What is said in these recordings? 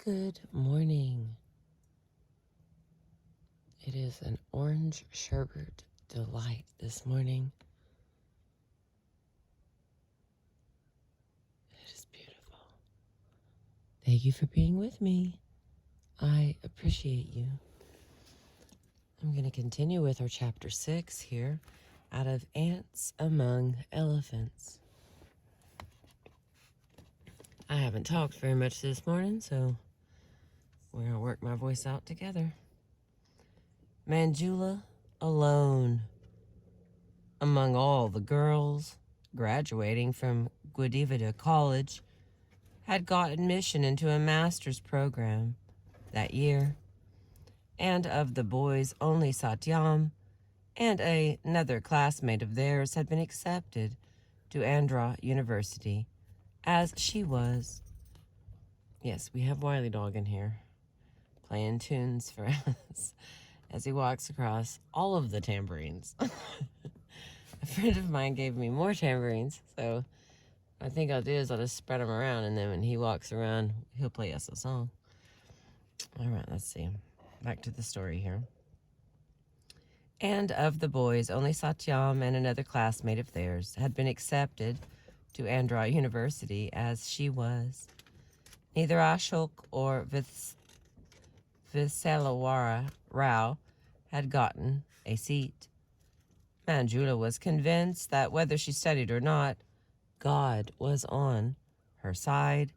Good morning. It is an orange sherbet delight this morning. It is beautiful. Thank you for being with me. I appreciate you. I'm going to continue with our chapter 6 here out of Ants Among Elephants. I haven't talked very much this morning, so we're going to work my voice out together. Manjula alone among all the girls graduating from Gwadivida College had got admission into a master's program that year, and of the boys only Satyam and another classmate of theirs had been accepted to Andhra University, as she was. Yes, we have Wiley Dog in here playing tunes for us as he walks across all of the tambourines. A friend of mine gave me more tambourines, so I think I'll do is I'll just spread them around, and then when he walks around, he'll play us a song. All right, let's see. Back to the story here. And of the boys, only Satyam and another classmate of theirs had been accepted to Andhra University, as she was. Neither Ashok or Visalawara Rao had gotten a seat. Manjula was convinced that whether she studied or not, God was on her side,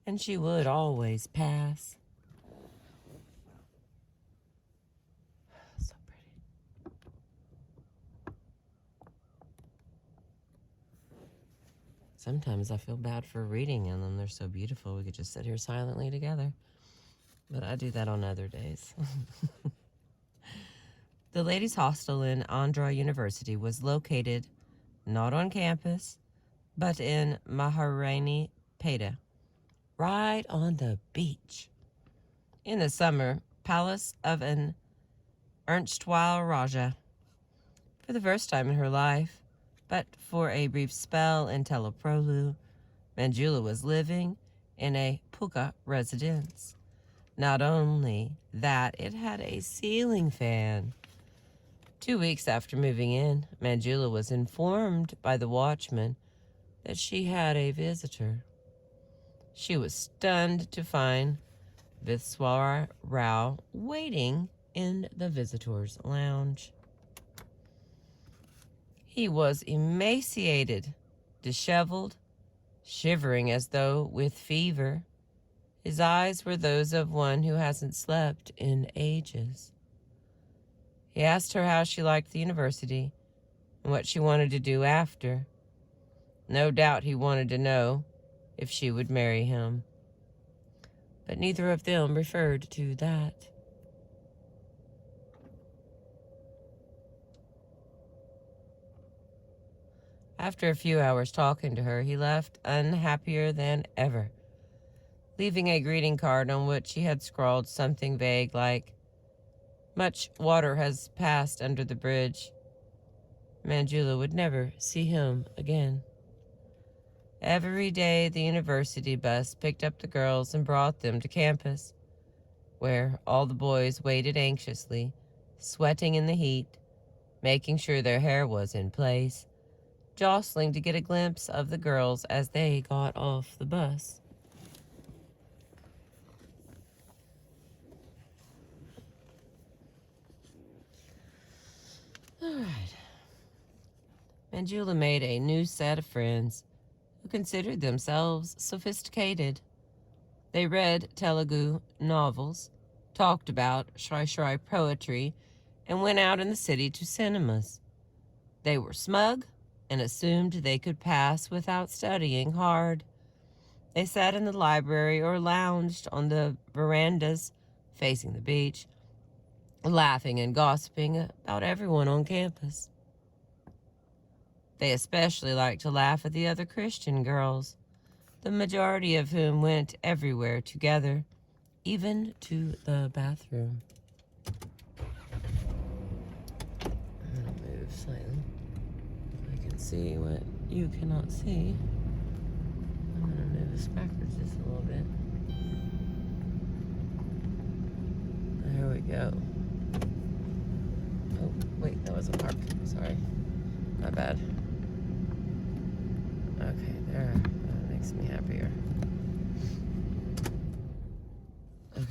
and she would always pass. So pretty. Sometimes I feel bad for reading them. They're so beautiful. We could just sit here silently together. But I do that on other days. The ladies' hostel in Andhra University was located not on campus, but in Maharani Peta, right on the beach. In the summer, palace of an erstwhile Raja. For the first time in her life, but for a brief spell in Teleprolu, Manjula was living in a puka residence. Not only that, it had a ceiling fan. 2 weeks after moving in, Manjula was informed by the watchman that she had a visitor. She was stunned to find Viswara Rao waiting in the visitor's lounge. He was emaciated, disheveled, shivering as though with fever. His eyes were those of one who hasn't slept in ages. He asked her how she liked the university and what she wanted to do after. No doubt he wanted to know if she would marry him. But neither of them referred to that. After a few hours talking to her, he left unhappier than ever, leaving a greeting card on which he had scrawled something vague like, "Much water has passed under the bridge." Manjula would never see him again. Every day the university bus picked up the girls and brought them to campus, where all the boys waited anxiously, sweating in the heat, making sure their hair was in place, jostling to get a glimpse of the girls as they got off the bus. All right. Manjula made a new set of friends who considered themselves sophisticated. They read Telugu novels, talked about Shri poetry, and went out in the city to cinemas. They were smug and assumed they could pass without studying hard. They sat in the library or lounged on the verandas facing the beach, laughing and gossiping about everyone on campus. They especially liked to laugh at the other Christian girls, the majority of whom went everywhere together, even to the bathroom. I'm going to move slightly so I can see what you cannot see. I'm going to move this backwards just a little bit. go. Oh, wait, that was a park. Sorry. My bad. Okay, there. That makes me happier. Okay.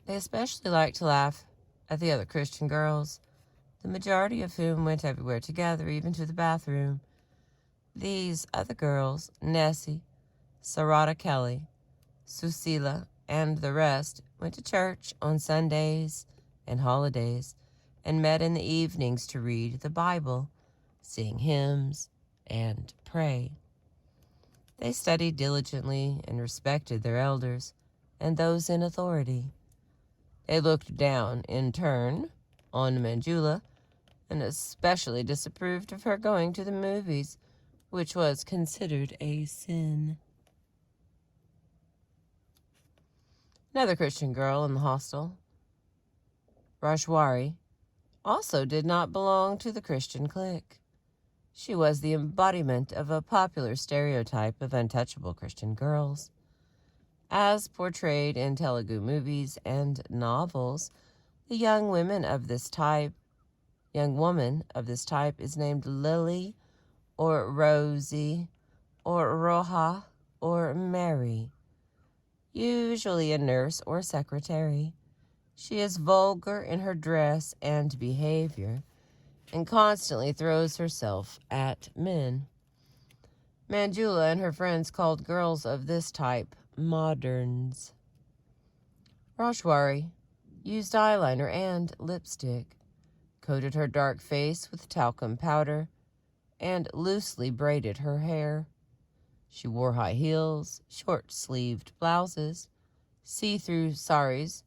They especially liked to laugh at the other Christian girls, the majority of whom went everywhere together, even to the bathroom. These other girls, Nessie, Sarada Kelly, Susila, and the rest, went to church on Sundays and holidays and met in the evenings to read the Bible, sing hymns, and pray. They studied diligently and respected their elders and those in authority. They looked down, in turn, on Manjula and especially disapproved of her going to the movies, which was considered a sin. Another Christian girl in the hostel, Rashwari, also did not belong to the Christian clique. She was the embodiment of a popular stereotype of untouchable Christian girls. As portrayed in Telugu movies and novels, the young woman of this type is named Lily or Rosie or Roha or Mary, usually a nurse or secretary. She is vulgar in her dress and behavior and constantly throws herself at men. Manjula and her friends called girls of this type moderns. Rashwari used eyeliner and lipstick, coated her dark face with talcum powder, and loosely braided her hair. She wore high heels, short-sleeved blouses, see-through saris,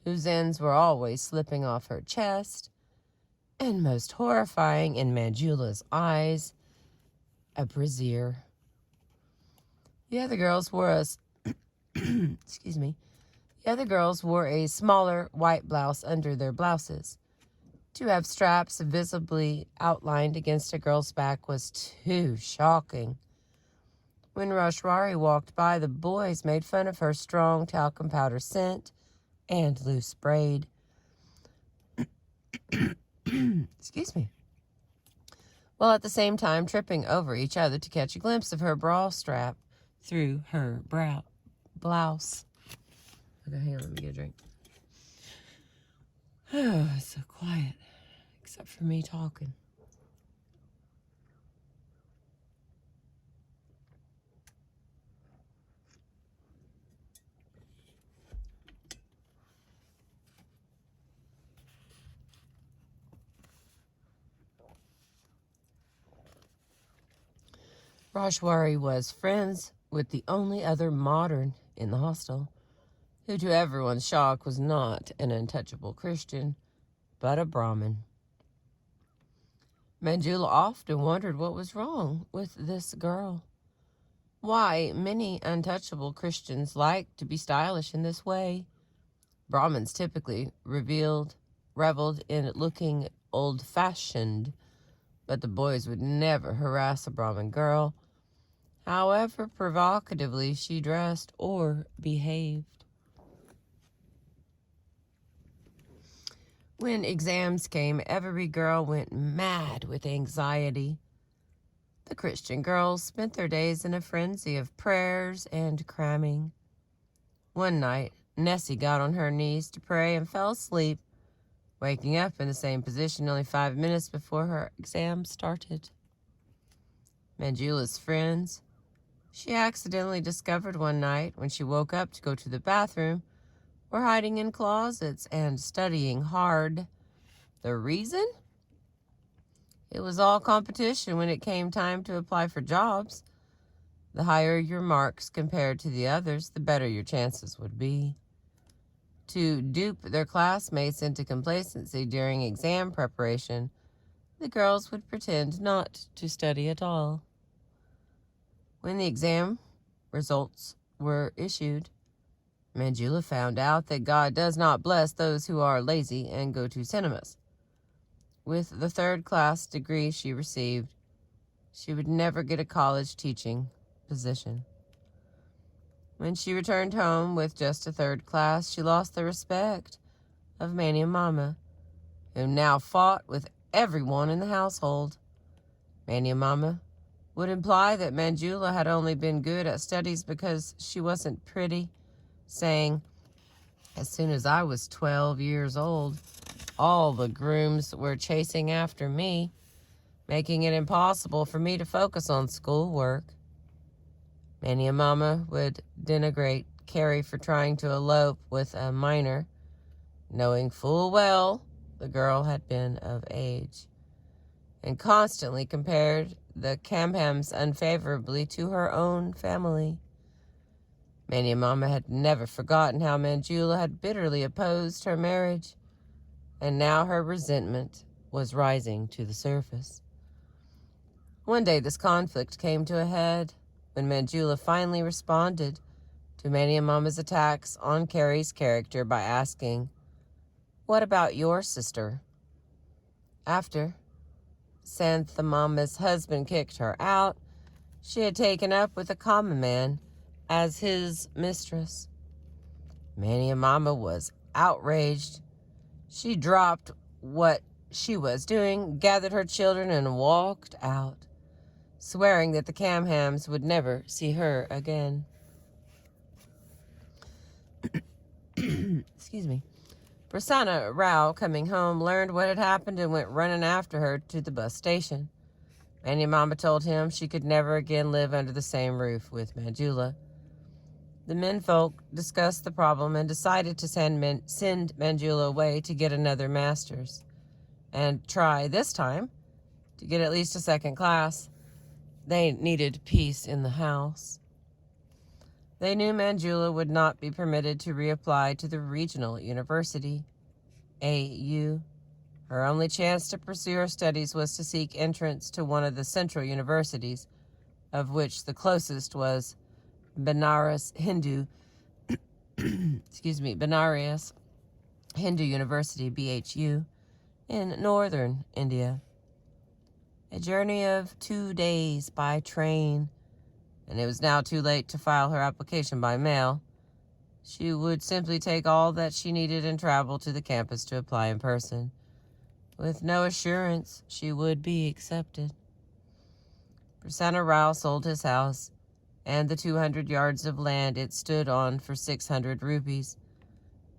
whose ends were always slipping off her chest, and most horrifying in Manjula's eyes, a brassiere. The other girls wore a smaller white blouse under their blouses. To have straps visibly outlined against a girl's back was too shocking. When Rashwari walked by, the boys made fun of her strong talcum powder scent and loose braid. Excuse me. While at the same time tripping over each other to catch a glimpse of her bra strap through her blouse. Okay, hang on, let me get a drink. Oh, it's so quiet, except for me talking. Rashwari was friends with the only other modern in the hostel, who to everyone's shock was not an untouchable Christian, but a Brahmin. Manjula often wondered what was wrong with this girl. Why many untouchable Christians liked to be stylish in this way. Brahmins typically reveled in looking old-fashioned, but the boys would never harass a Brahmin girl, however provocatively she dressed or behaved. When exams came, every girl went mad with anxiety. The Christian girls spent their days in a frenzy of prayers and cramming. One night, Nessie got on her knees to pray and fell asleep, waking up in the same position only 5 minutes before her exam started. Manjula's friends, she accidentally discovered one night when she woke up to go to the bathroom, were hiding in closets and studying hard. The reason? It was all competition when it came time to apply for jobs. The higher your marks compared to the others, the better your chances would be. To dupe their classmates into complacency during exam preparation, the girls would pretend not to study at all. When the exam results were issued, Manjula found out that God does not bless those who are lazy and go to cinemas. With the third-class degree she received, she would never get a college teaching position. When she returned home with just a third class, she lost the respect of Manyamama, who now fought with everyone in the household. Manyamama would imply that Manjula had only been good at studies because she wasn't pretty, saying, "As soon as I was 12 years old, all the grooms were chasing after me, making it impossible for me to focus on schoolwork." Manyamama would denigrate Carrie for trying to elope with a minor, knowing full well the girl had been of age, and constantly compared the Camhams unfavorably to her own family. Manyamama had never forgotten how Manjula had bitterly opposed her marriage, and now her resentment was rising to the surface. One day this conflict came to a head when Manjula finally responded to Manyamama's attacks on Carrie's character by asking, "What about your sister?" After Santhamama's husband kicked her out, she had taken up with a common man as his mistress. Manyamama was outraged. She dropped what she was doing, gathered her children, and walked out, swearing that the Camhams would never see her again. Excuse me. Prasanna Rao, coming home, learned what had happened and went running after her to the bus station. Manyamama told him she could never again live under the same roof with Manjula. The menfolk discussed the problem and decided to send Manjula away to get another master's and try, this time, to get at least a second class. They needed peace in the house. They knew Manjula would not be permitted to reapply to the regional university, AU. Her only chance to pursue her studies was to seek entrance to one of the central universities, of which the closest was Benares Hindu University, BHU, in northern India. A journey of 2 days by train, and it was now too late to file her application by mail. She would simply take all that she needed and travel to the campus to apply in person, with no assurance she would be accepted. Prasanna Rao sold his house and the 200 yards of land it stood on for 600 rupees.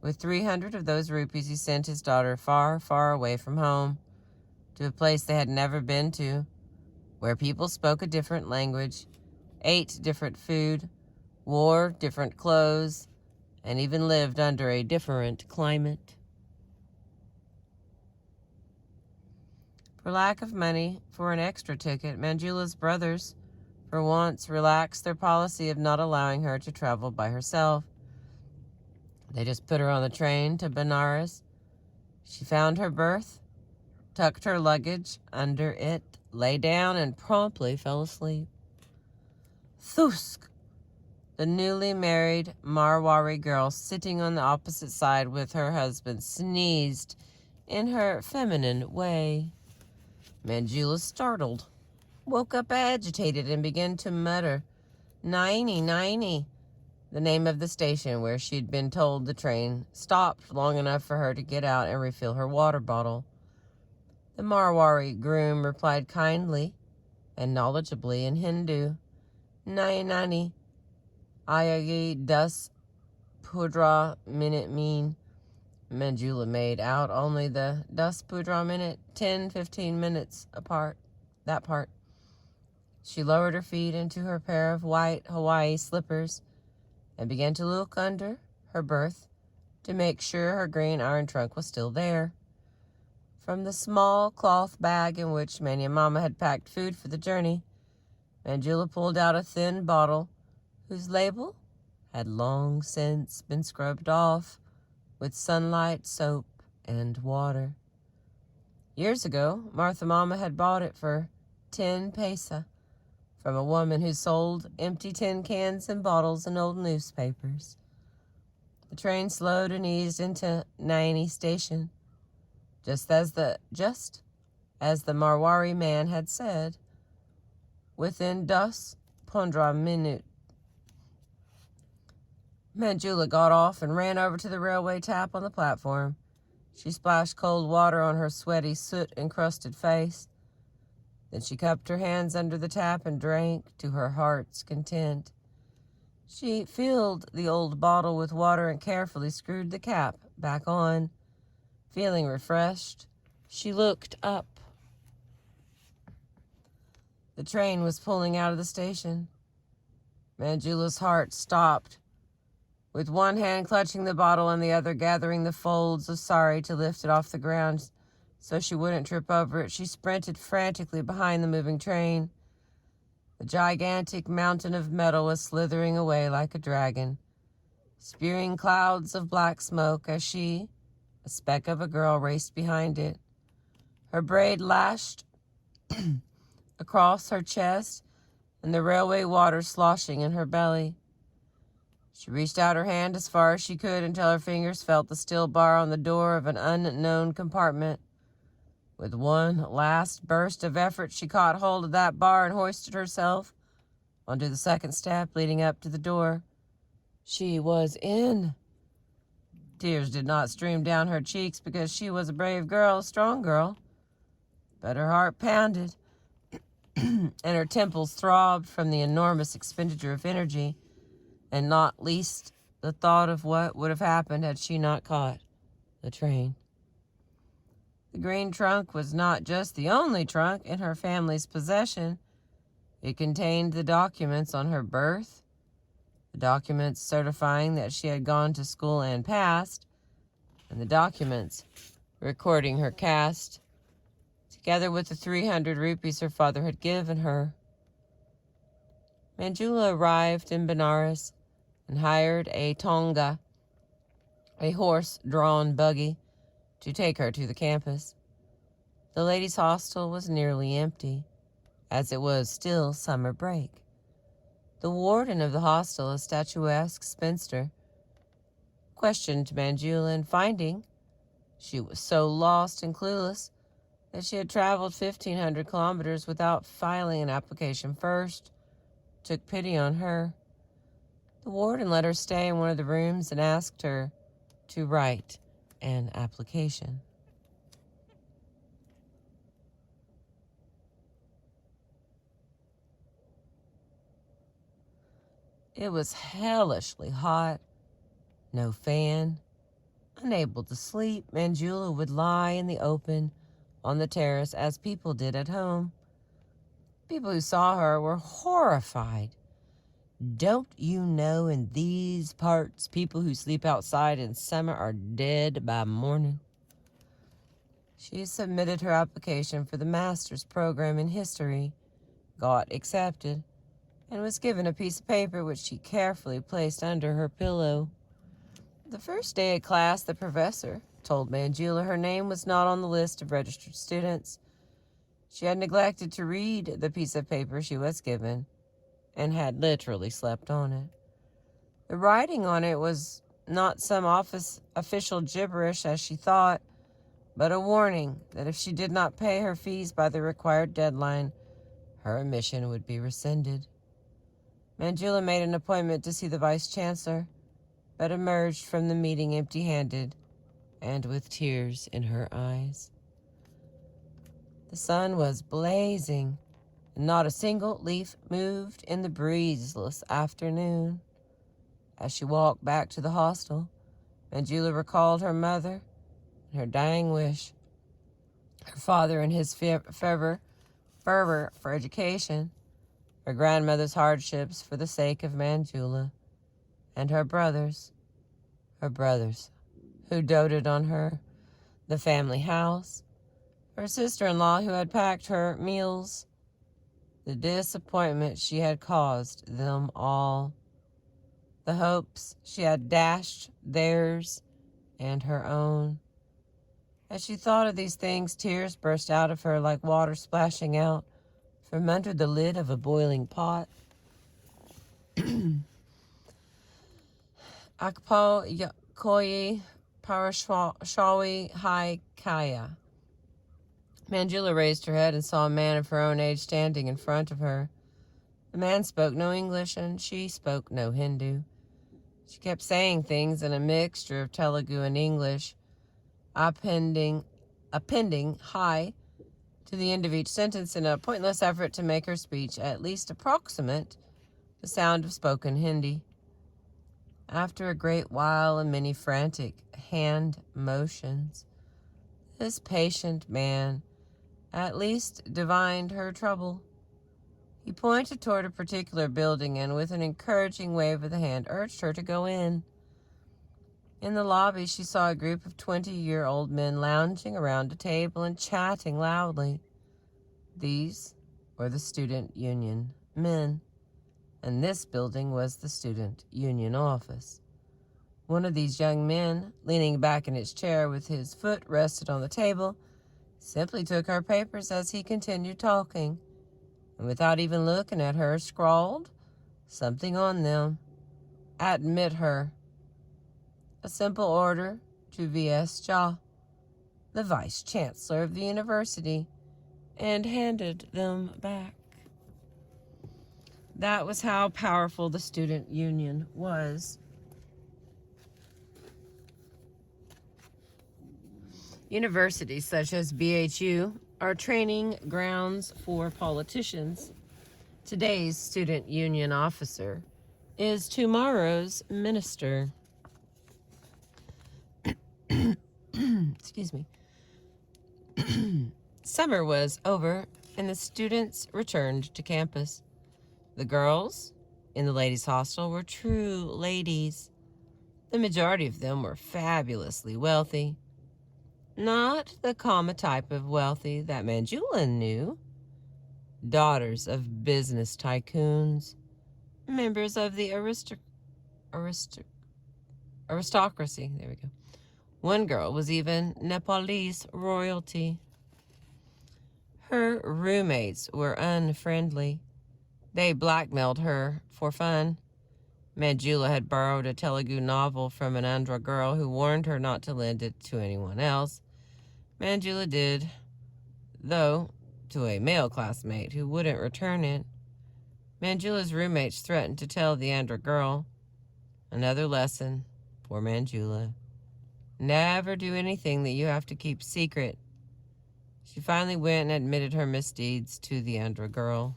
With 300 of those rupees, he sent his daughter far, far away from home, to a place they had never been to, where people spoke a different language, ate different food, wore different clothes, and even lived under a different climate. For lack of money for an extra ticket, Manjula's brothers, for once, relaxed their policy of not allowing her to travel by herself. They just put her on the train to Benares. She found her berth, tucked her luggage under it, lay down, and promptly fell asleep. Thusk! The newly married Marwari girl, sitting on the opposite side with her husband, sneezed in her feminine way. Manjula, startled, woke up agitated and began to mutter, "Naini, Naini," the name of the station where she'd been told the train stopped long enough for her to get out and refill her water bottle. The Marwari groom replied kindly and knowledgeably in Hindu, "Nai Nani, Ayagi das pudra minute mean." Manjula made out only the das pudra minute 10-15 minutes apart, that part. She lowered her feet into her pair of white Hawaii slippers and began to look under her berth to make sure her green iron trunk was still there. From the small cloth bag in which Manyamama had packed food for the journey, Manjula pulled out a thin bottle whose label had long since been scrubbed off with sunlight, soap, and water. Years ago, Martha Mama had bought it for 10 paisa from a woman who sold empty tin cans and bottles and old newspapers. The train slowed and eased into Naini station, just as the Marwari man had said. Within 10-15 minutes, Manjula got off and ran over to the railway tap on the platform. She splashed cold water on her sweaty, soot-encrusted face. Then she cupped her hands under the tap and drank to her heart's content. She filled the old bottle with water and carefully screwed the cap back on. Feeling refreshed, she looked up. The train was pulling out of the station. Manjula's heart stopped. With one hand clutching the bottle and the other gathering the folds of sari to lift it off the ground so she wouldn't trip over it, she sprinted frantically behind the moving train. The gigantic mountain of metal was slithering away like a dragon, spewing clouds of black smoke as she, a speck of a girl, raced behind it. Her braid lashed across her chest and the railway water sloshing in her belly. She reached out her hand as far as she could until her fingers felt the steel bar on the door of an unknown compartment. With one last burst of effort, she caught hold of that bar and hoisted herself onto the second step leading up to the door. She was in. Tears did not stream down her cheeks because she was a brave girl, a strong girl. But her heart pounded and her temples throbbed from the enormous expenditure of energy, and not least the thought of what would have happened had she not caught the train. The green trunk was not just the only trunk in her family's possession. It contained the documents on her birth, the documents certifying that she had gone to school and passed, and the documents recording her caste, together with the 300 rupees her father had given her. Manjula arrived in Benares and hired a tonga, a horse-drawn buggy, to take her to the campus. The ladies' hostel was nearly empty, as it was still summer break. The warden of the hostel, a statuesque spinster, questioned Manjula, and finding she was so lost and clueless that she had traveled 1,500 kilometers without filing an application first, took pity on her. The warden let her stay in one of the rooms and asked her to write an application. It was hellishly hot, no fan. Unable to sleep, Manjula would lie in the open on the terrace as people did at home. People who saw her were horrified. Don't you know in these parts people who sleep outside in summer are dead by morning? She submitted her application for the master's program in history, got accepted, and was given a piece of paper which she carefully placed under her pillow. The first day of class, the professor told Manjula her name was not on the list of registered students. She had neglected to read the piece of paper she was given and had literally slept on it. The writing on it was not some office official gibberish as she thought, but a warning that if she did not pay her fees by the required deadline, her admission would be rescinded. Manjula made an appointment to see the vice-chancellor, but emerged from the meeting empty-handed and with tears in her eyes. The sun was blazing, and not a single leaf moved in the breezeless afternoon. As she walked back to the hostel, Manjula recalled her mother and her dying wish, her father and his fervor for education, her grandmother's hardships for the sake of Manjula, and her brothers who doted on her, the family house, her sister-in-law who had packed her meals, the disappointment she had caused them all, the hopes she had dashed theirs and her own. As she thought of these things, tears burst out of her like water splashing out from under the lid of a boiling pot. Akpo Koyi Parashawi Hai Kaya. Manjula raised her head and saw a man of her own age standing in front of her. The man spoke no English, and she spoke no Hindu. She kept saying things in a mixture of Telugu and English, appending hi to the end of each sentence in a pointless effort to make her speech at least approximate the sound of spoken Hindi. After a great while and many frantic hand motions, this patient man at least divined her trouble. He pointed toward a particular building and, with an encouraging wave of the hand, urged her to go in. In the lobby, she saw a group of 20-year-old men lounging around a table and chatting loudly. These were the student union men, and this building was the student union office. One of these young men, leaning back in his chair with his foot rested on the table, simply took her papers as he continued talking, and without even looking at her, scrawled something on them. Admit her. A simple order to V.S. Jha, the vice chancellor of the university, and handed them back. That was how powerful the student union was. Universities such as BHU are training grounds for politicians. Today's student union officer is tomorrow's minister. Excuse me. Summer was over and the students returned to campus. The girls in the ladies' hostel were true ladies. The majority of them were fabulously wealthy. Not the common type of wealthy that Manjula knew. Daughters of business tycoons, members of the aristocracy. There we go. One girl was even Nepalese royalty. Her roommates were unfriendly. They blackmailed her for fun. Manjula had borrowed a Telugu novel from an Andhra girl who warned her not to lend it to anyone else. Manjula did, though, to a male classmate who wouldn't return it. Manjula's roommates threatened to tell the Andhra girl. Another lesson for Manjula. Never do anything that you have to keep secret. She finally went and admitted her misdeeds to the Andhra girl.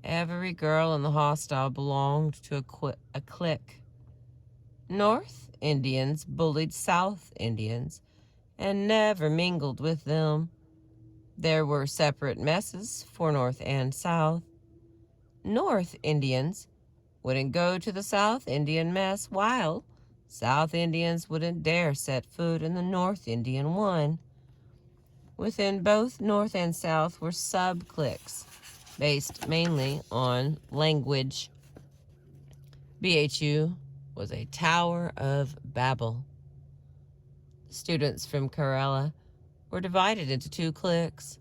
Every girl in the hostel belonged to a clique. North Indians bullied South Indians and never mingled with them. There were separate messes for North and South. North Indians wouldn't go to the South Indian mess, while South Indians wouldn't dare set foot in the North Indian one. Within both North and South were sub-cliques, based mainly on language. BHU was a Tower of Babel. Students from Kerala were divided into two cliques,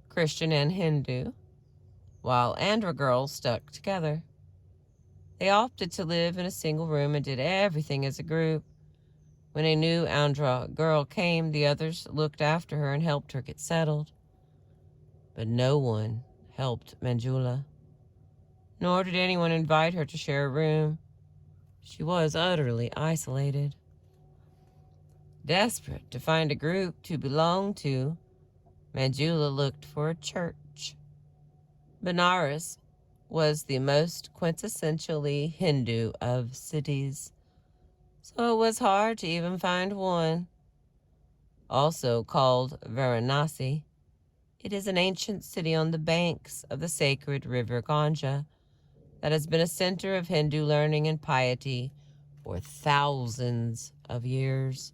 Christian and Hindu, while Andhra girls stuck together. They opted to live in a single room and did everything as a group. When a new Andhra girl came, the others looked after her and helped her get settled. But no one helped Manjula, nor did anyone invite her to share a room. She was utterly isolated. Desperate to find a group to belong to, Manjula looked for a church. Benares was the most quintessentially Hindu of cities, so it was hard to even find one. Also called Varanasi, it is an ancient city on the banks of the sacred river Ganga that has been a center of Hindu learning and piety for thousands of years.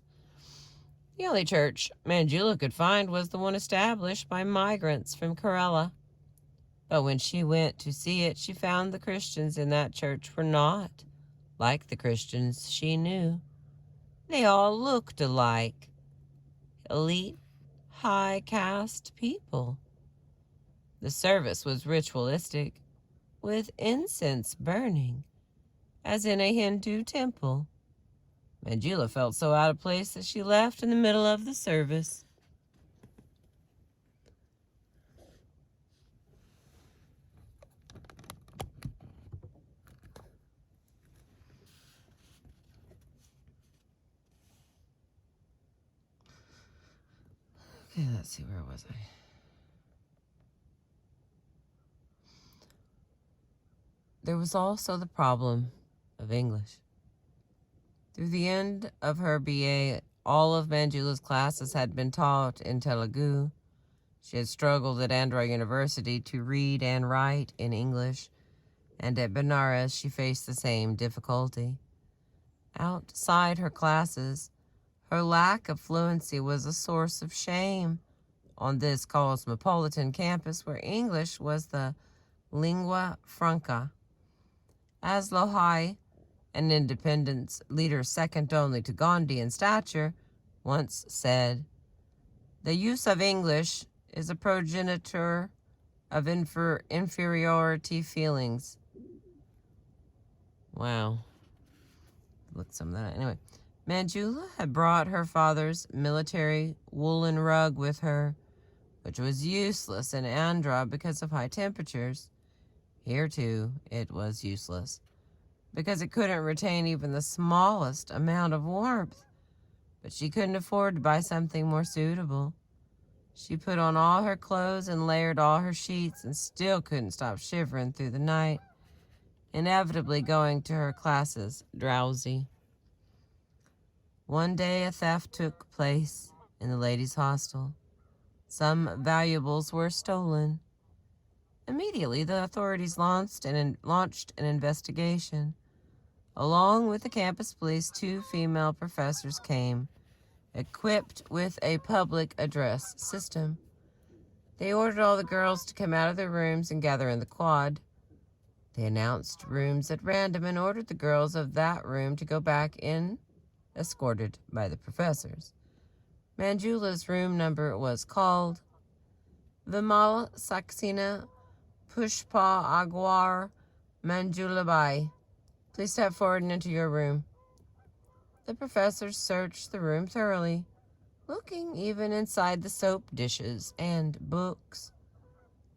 The only church Manjula could find was the one established by migrants from Kerala. But when she went to see it, she found the Christians in that church were not like the Christians she knew. They all looked alike. Elite, high-caste people. The service was ritualistic, with incense burning, as in a Hindu temple. Manjula felt so out of place that she left in the middle of the service. Okay, let's see, where was I? There was also the problem of English. Through the end of her BA, all of Manjula's classes had been taught in Telugu. She had struggled at Andhra University to read and write in English, and at Benares she faced the same difficulty. Outside her classes, her lack of fluency was a source of shame on this cosmopolitan campus where English was the lingua franca. As Lohai, an independence leader second only to Gandhi in stature, once said, "The use of English is a progenitor of inferiority feelings." Wow. Look some of that. Anyway, Manjula had brought her father's military woolen rug with her, which was useless in Andhra because of high temperatures. Here, too, it was useless, because it couldn't retain even the smallest amount of warmth. But she couldn't afford to buy something more suitable. She put on all her clothes and layered all her sheets and still couldn't stop shivering through the night, inevitably going to her classes drowsy. One day a theft took place in the ladies' hostel. Some valuables were stolen. Immediately, the authorities launched an investigation. Along with the campus police, 2 female professors came, equipped with a public address system. They ordered all the girls to come out of their rooms and gather in the quad. They announced rooms at random and ordered the girls of that room to go back in, escorted by the professors. Manjula's room number was called Vimala Saxena Pushpa Agwar Manjulabai. Please step forward and enter your room. The professors searched the room thoroughly, looking even inside the soap dishes and books.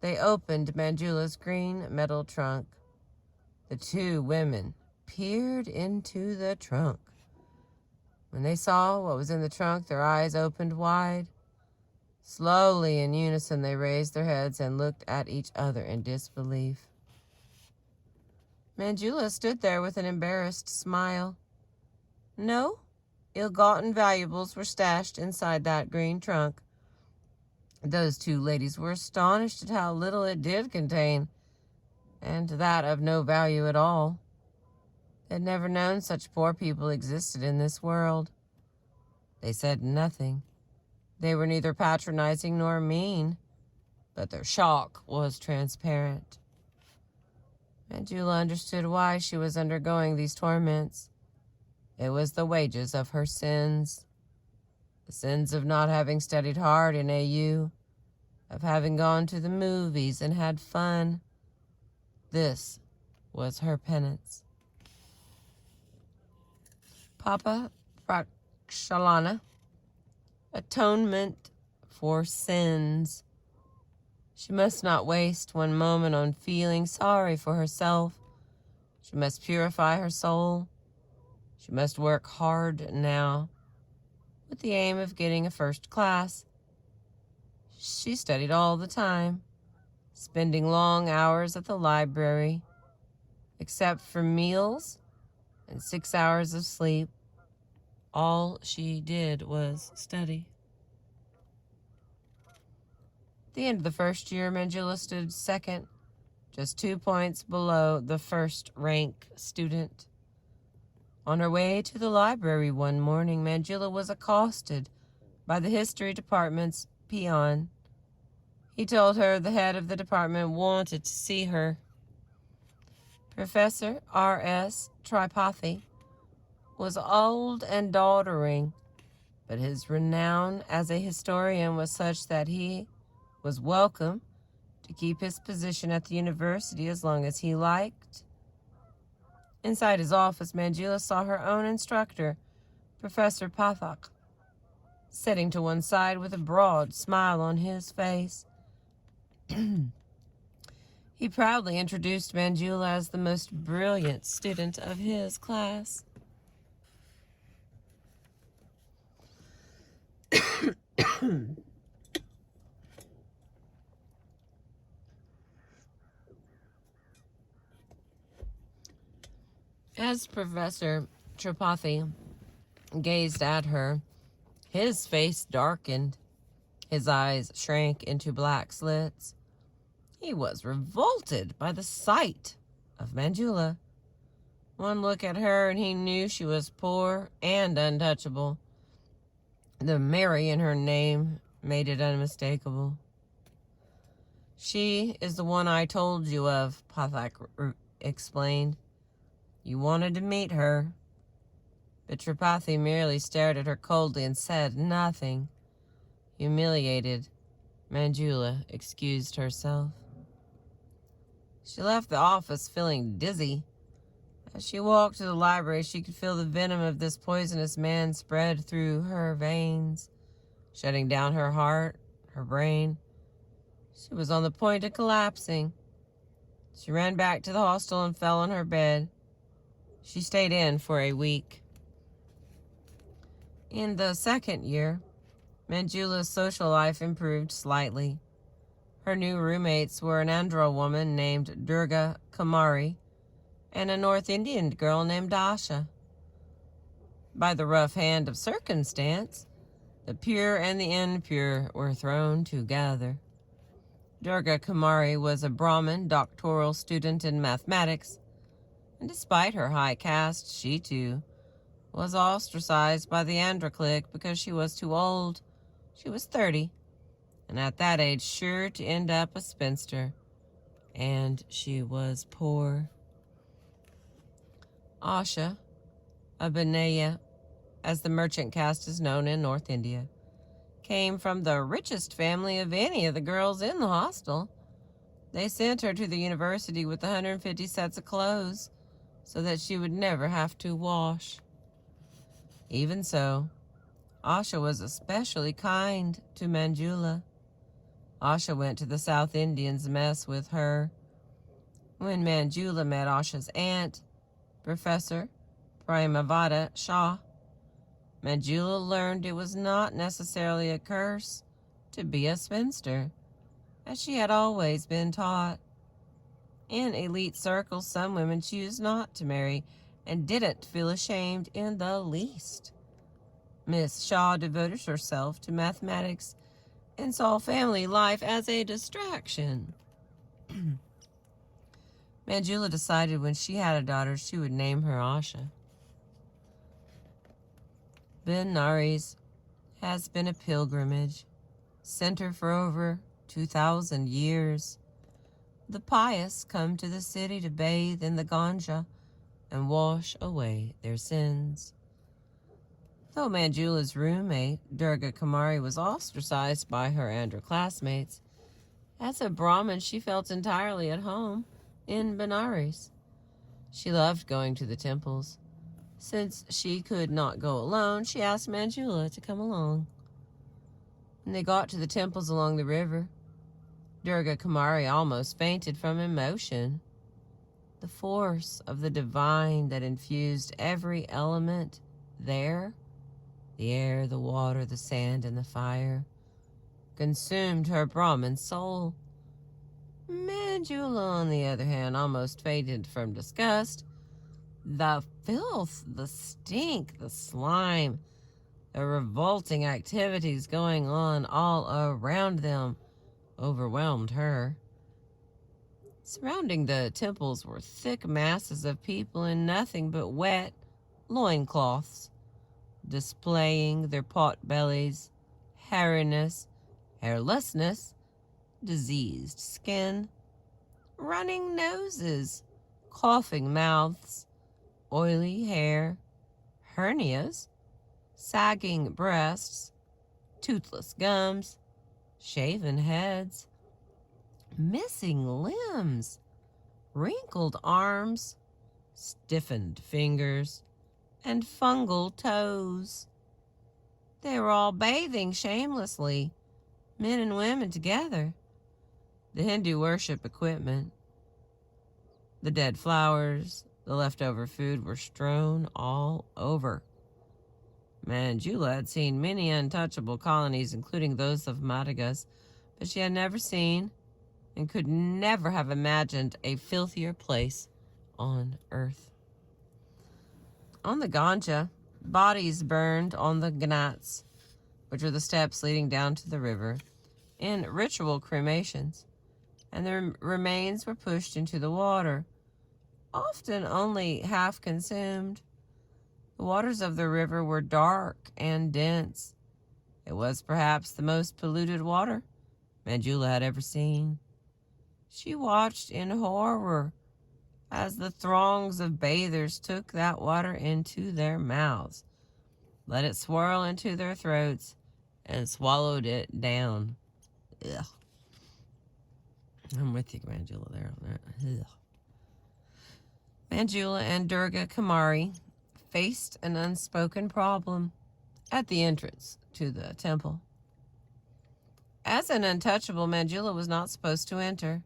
They opened Manjula's green metal trunk. The 2 women peered into the trunk. When they saw what was in the trunk, their eyes opened wide. Slowly, in unison, they raised their heads and looked at each other in disbelief. Manjula stood there with an embarrassed smile. No ill-gotten valuables were stashed inside that green trunk. Those 2 ladies were astonished at how little it did contain, and that of no value at all. They had never known such poor people existed in this world. They said nothing. They were neither patronizing nor mean, but their shock was transparent. Manjula understood why she was undergoing these torments. It was the wages of her sins. The sins of not having studied hard in AU, of having gone to the movies and had fun. This was her penance. Papa Prakshalana, atonement for sins. She must not waste one moment on feeling sorry for herself. She must purify her soul. She must work hard now, with the aim of getting a first class. She studied all the time, spending long hours at the library. Except for meals and 6 hours of sleep, all she did was study. At the end of the first year, Manjula stood second, just 2 points below the first-rank student. On her way to the library one morning, Manjula was accosted by the history department's peon. He told her the head of the department wanted to see her. Professor R.S. Tripathi was old and doddering, but his renown as a historian was such that he was welcome to keep his position at the university as long as he liked. Inside his office, Manjula saw her own instructor, Professor Pathak, sitting to one side with a broad smile on his face. He proudly introduced Manjula as the most brilliant student of his class. As Professor Tripathi gazed at her, his face darkened. His eyes shrank into black slits. He was revolted by the sight of Manjula. One look at her and he knew she was poor and untouchable. The Mary in her name made it unmistakable. She is the one I told you of, Pathak explained. You wanted to meet her. But Tripathi merely stared at her coldly and said nothing. Humiliated, Manjula excused herself. She left the office feeling dizzy. As she walked to the library, she could feel the venom of this poisonous man spread through her veins, shutting down her heart, her brain. She was on the point of collapsing. She ran back to the hostel and fell on her bed. She stayed in for a week. In the second year, Manjula's social life improved slightly. Her new roommates were an Andhra woman named Durga Kumari and a North Indian girl named Asha. By the rough hand of circumstance, the pure and the impure were thrown together. Durga Kumari was a Brahmin doctoral student in mathematics, and despite her high caste, she too was ostracized by the Andhra clique because she was too old. She was 30, and at that age sure to end up a spinster, and she was poor. Asha, Abhinaya, as the merchant caste is known in North India, came from the richest family of any of the girls in the hostel. They sent her to the university with 150 sets of clothes so that she would never have to wash. Even so, Asha was especially kind to Manjula. Asha went to the South Indians' mess with her. When Manjula met Asha's aunt, Professor Premavada Shah, Manjula learned it was not necessarily a curse to be a spinster, as she had always been taught. In elite circles, some women choose not to marry and didn't feel ashamed in the least. Miss Shaw devoted herself to mathematics and saw family life as a distraction. Manjula decided when she had a daughter, she would name her Asha. Benares has been a pilgrimage center for over 2,000 years. The pious come to the city to bathe in the Ganga and wash away their sins. Though Manjula's roommate, Durga Kumari, was ostracized by her Andhra classmates, as a Brahmin she felt entirely at home in Benares. She loved going to the temples. Since she could not go alone, she asked Manjula to come along. When they got to the temples along the river, Durga Kumari almost fainted from emotion. The force of the divine that infused every element there, the air, the water, the sand, and the fire, consumed her Brahmin soul. Manjula, on the other hand, almost fainted from disgust. The filth, the stink, the slime, the revolting activities going on all around them overwhelmed her. Surrounding the temples were thick masses of people in nothing but wet loincloths, displaying their pot bellies, hairiness, hairlessness, diseased skin, running noses, coughing mouths, oily hair, hernias, sagging breasts, toothless gums, shaven heads, missing limbs, wrinkled arms, stiffened fingers, and fungal toes. They were all bathing shamelessly, men and women together. The Hindu worship equipment, the dead flowers, the leftover food were strewn all over. Manjula had seen many untouchable colonies, including those of Madagas, but she had never seen and could never have imagined a filthier place on earth. On the Ganja, bodies burned on the gnats, which are the steps leading down to the river, in ritual cremations, and their remains were pushed into the water, often only half consumed. The waters of the river were dark and dense. It was perhaps the most polluted water Manjula had ever seen. She watched in horror as the throngs of bathers took that water into their mouths, let it swirl into their throats, and swallowed it down. Ugh. I'm with you, Manjula, there on that. Ugh. Manjula and Durga Kumari faced an unspoken problem at the entrance to the temple. As an untouchable, Manjula was not supposed to enter.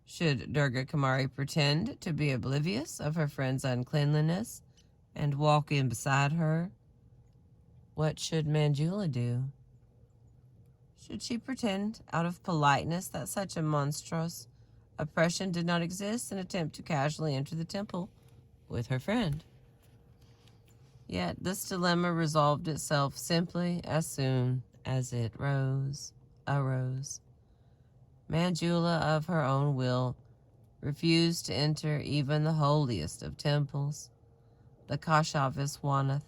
Should Durga Kumari pretend to be oblivious of her friend's uncleanliness and walk in beside her? What should Manjula do? Should she pretend out of politeness that such a monstrous oppression did not exist and attempt to casually enter the temple with her friend? Yet this dilemma resolved itself simply as soon as it arose. Manjula, of her own will, refused to enter even the holiest of temples, the Kashi Viswanath.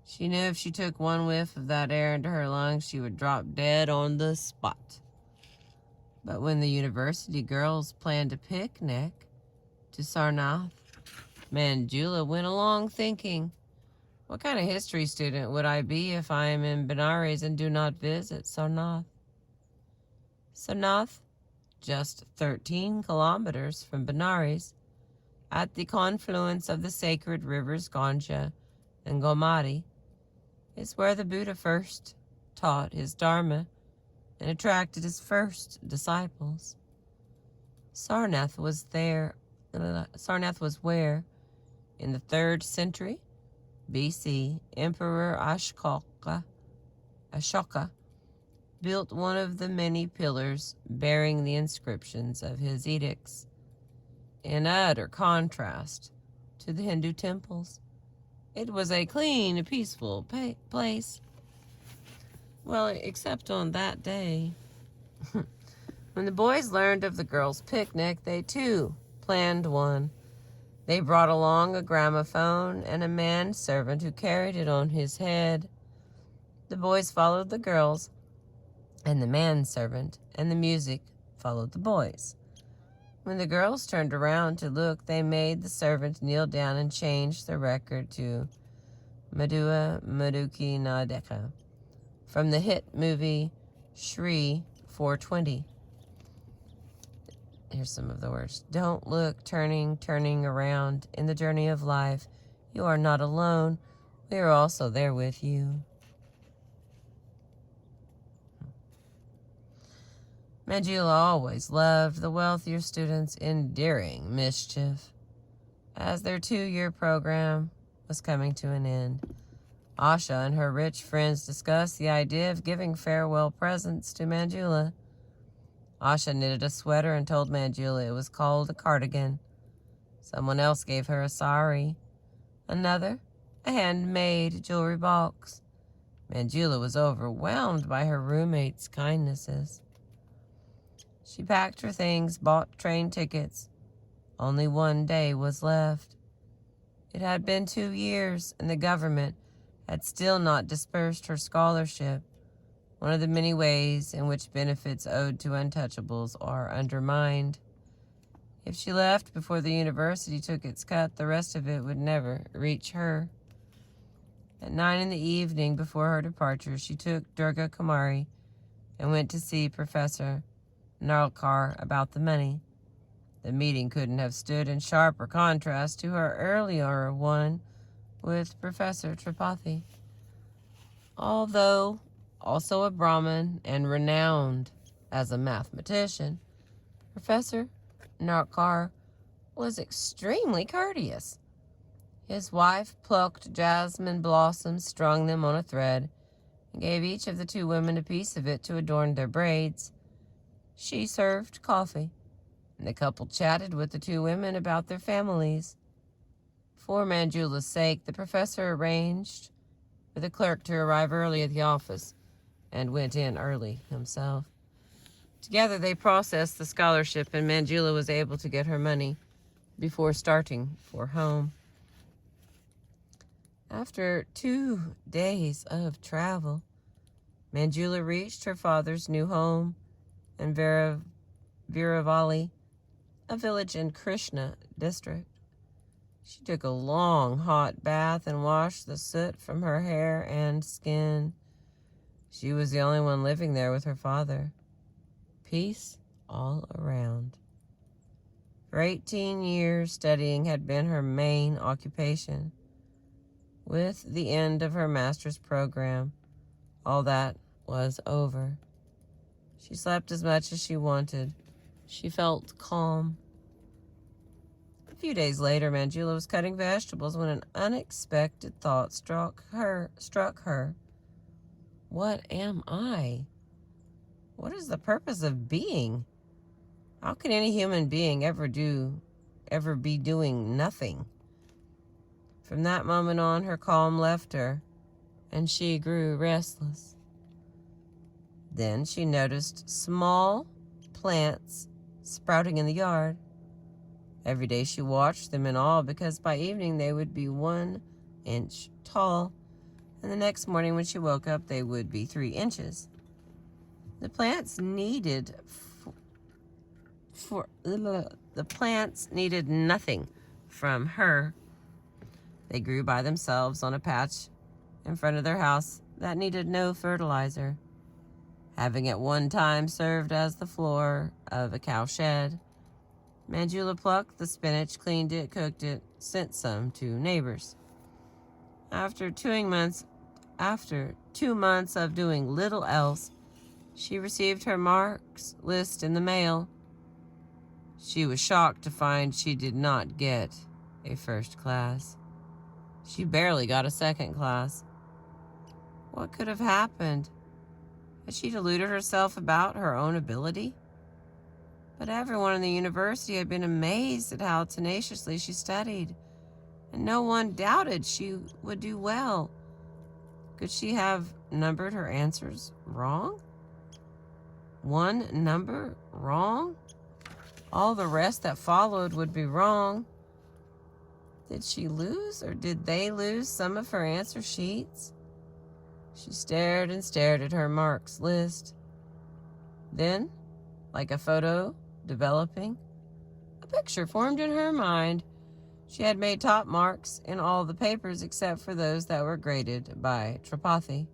She knew if she took one whiff of that air into her lungs, she would drop dead on the spot. But when the university girls planned a picnic to Sarnath, Manjula went along thinking, what kind of history student would I be if I am in Benares and do not visit Sarnath? Sarnath, just 13 kilometers from Benares, at the confluence of the sacred rivers Ganga and Gomati, is where the Buddha first taught his Dharma and attracted his first disciples. Sarnath was where, in the 3rd century BC, Emperor Ashoka built one of the many pillars bearing the inscriptions of his edicts, in utter contrast to the Hindu temples. It was a clean, peaceful place. Well, except on that day. When the boys learned of the girls' picnic, they too planned one. They brought along a gramophone and a manservant who carried it on his head. The boys followed the girls, and the manservant and the music followed the boys. When the girls turned around to look, they made the servant kneel down and change the record to Madhua Madhuki Na Dekha from the hit movie Shri 420. Here's some of the words. Don't look, turning around in the journey of life. You are not alone. We are also there with you. Manjula always loved the wealthier students' endearing mischief. As their 2-year program was coming to an end, Asha and her rich friends discussed the idea of giving farewell presents to Manjula. Asha knitted a sweater and told Manjula it was called a cardigan. Someone else gave her a sari. Another, a handmade jewelry box. Manjula was overwhelmed by her roommate's kindnesses. She packed her things, bought train tickets. Only 1 day was left. It had been 2 years, and the government had still not dispersed her scholarship, one of the many ways in which benefits owed to untouchables are undermined. If she left before the university took its cut, the rest of it would never reach her. At 9 in the evening, before her departure, she took Durga Kumari and went to see Professor Narlkar about the money. The meeting couldn't have stood in sharper contrast to her earlier one with Professor Tripathi. Although also a Brahmin and renowned as a mathematician, Professor Narlkar was extremely courteous. His wife plucked jasmine blossoms, strung them on a thread, and gave each of the 2 women a piece of it to adorn their braids. She served coffee, and the couple chatted with the 2 women about their families. For Manjula's sake, the professor arranged for the clerk to arrive early at the office and went in early himself. Together they processed the scholarship, and Manjula was able to get her money before starting for home. After 2 days of travel, Manjula reached her father's new home in Viravali, a village in Krishna district. She took a long, hot bath and washed the soot from her hair and skin. She was the only one living there with her father. Peace all around. For 18 years, studying had been her main occupation. With the end of her master's program, all that was over. She slept as much as she wanted. She felt calm. A few days later, Manjula was cutting vegetables when an unexpected thought struck her. What am I? What is the purpose of being? How can any human being ever be doing nothing? From that moment on, her calm left her, and she grew restless. Then she noticed small plants sprouting in the yard. Every day she watched them in awe, because by evening they would be 1 inch tall, and the next morning when she woke up they would be 3 inches. The plants needed nothing from her. They grew by themselves on a patch in front of their house that needed no fertilizer. Having at one time served as the floor of a cow shed, Manjula plucked the spinach, cleaned it, cooked it, sent some to neighbors. After 2 months of doing little else, she received her marks list in the mail. She was shocked to find she did not get a first class. She barely got a second class. What could have happened? Had she deluded herself about her own ability? But everyone in the university had been amazed at how tenaciously she studied, and no one doubted she would do well. Could she have numbered her answers wrong? 1 number wrong? All the rest that followed would be wrong. Did she lose, or did they lose some of her answer sheets? She stared and stared at her marks list. Then, like a photo developing, a picture formed in her mind. She had made top marks in all the papers except for those that were graded by Tripathi.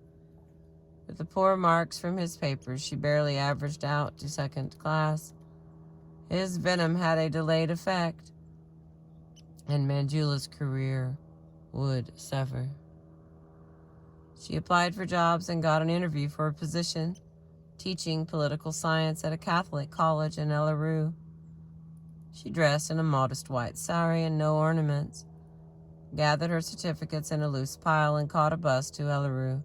With the poor marks from his papers, she barely averaged out to second class. His venom had a delayed effect, and Manjula's career would suffer. She applied for jobs and got an interview for a position teaching political science at a Catholic college in Elleru. She dressed in a modest white sari and no ornaments, gathered her certificates in a loose pile, and caught a bus to Elleru.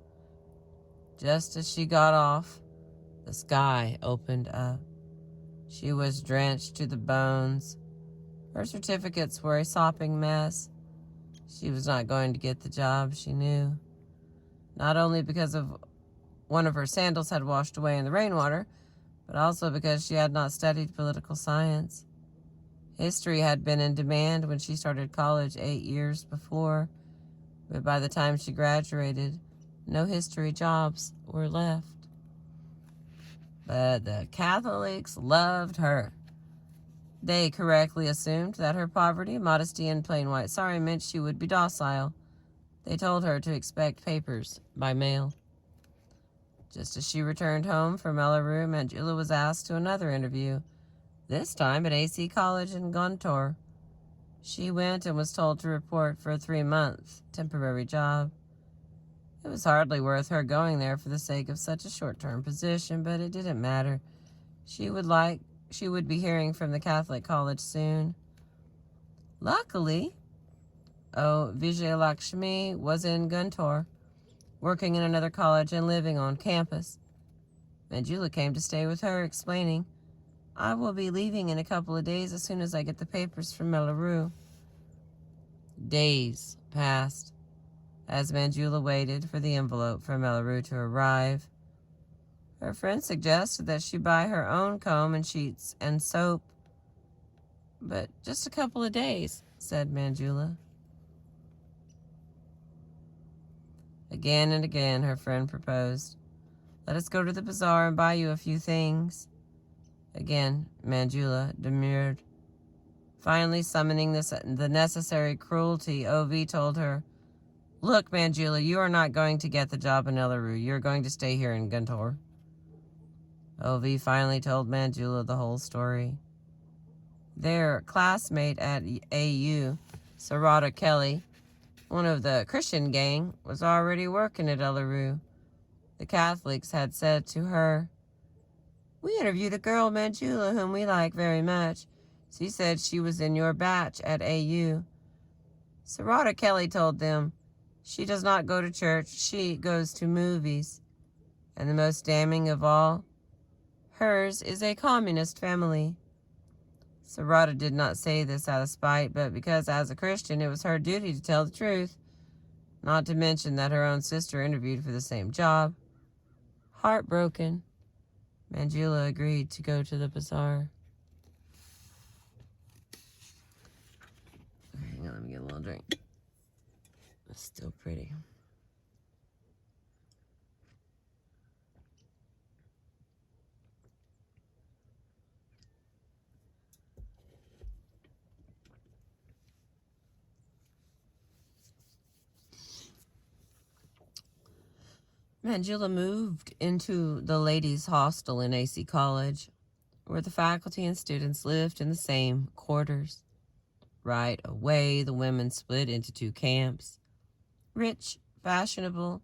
Just as she got off, the sky opened up. She was drenched to the bones. Her certificates were a sopping mess. She was not going to get the job, she knew. Not only because of one of her sandals had washed away in the rainwater, but also because she had not studied political science. History had been in demand when she started college 8 years before, but by the time she graduated, no history jobs were left. But the Catholics loved her. They correctly assumed that her poverty, modesty, and plain white sari meant she would be docile. They told her to expect papers by mail. Just as she returned home from Elleru, Manjula was asked to another interview, this time at AC College in Guntur. She went and was told to report for a 3-month temporary job. It was hardly worth her going there for the sake of such a short-term position, but it didn't matter. She would be hearing from the Catholic college soon. Luckily, Vijayalakshmi was in Guntur, working in another college and living on campus. Manjula came to stay with her, explaining, I will be leaving in a couple of days as soon as I get the papers from Elleru. Days passed as Manjula waited for the envelope from Mellaroo to arrive. Her friend suggested that she buy her own comb and sheets and soap. But just a couple of days, said Manjula. Again and again, her friend proposed, let us go to the bazaar and buy you a few things. Again, Manjula demurred. Finally, summoning the necessary cruelty, Ovi told her, look, Manjula, you are not going to get the job in Ellaroo. You're going to stay here in Guntur. Ovi finally told Manjula the whole story. Their classmate at AU, Sarada Kelly, one of the Christian gang, was already working at Ellaroo. The Catholics had said to her, we interviewed a girl, Manjula, whom we like very much. She said she was in your batch at AU. Sarada Kelly told them, she does not go to church, she goes to movies. And the most damning of all, hers is a communist family. Sarada did not say this out of spite, but because as a Christian it was her duty to tell the truth, not to mention that her own sister interviewed for the same job. Heartbroken, Manjula agreed to go to the bazaar. Hang on, let me get a little drink. It's still pretty. Manjula moved into the ladies' hostel in AC College, where the faculty and students lived in the same quarters. Right away, the women split into two camps: rich, fashionable,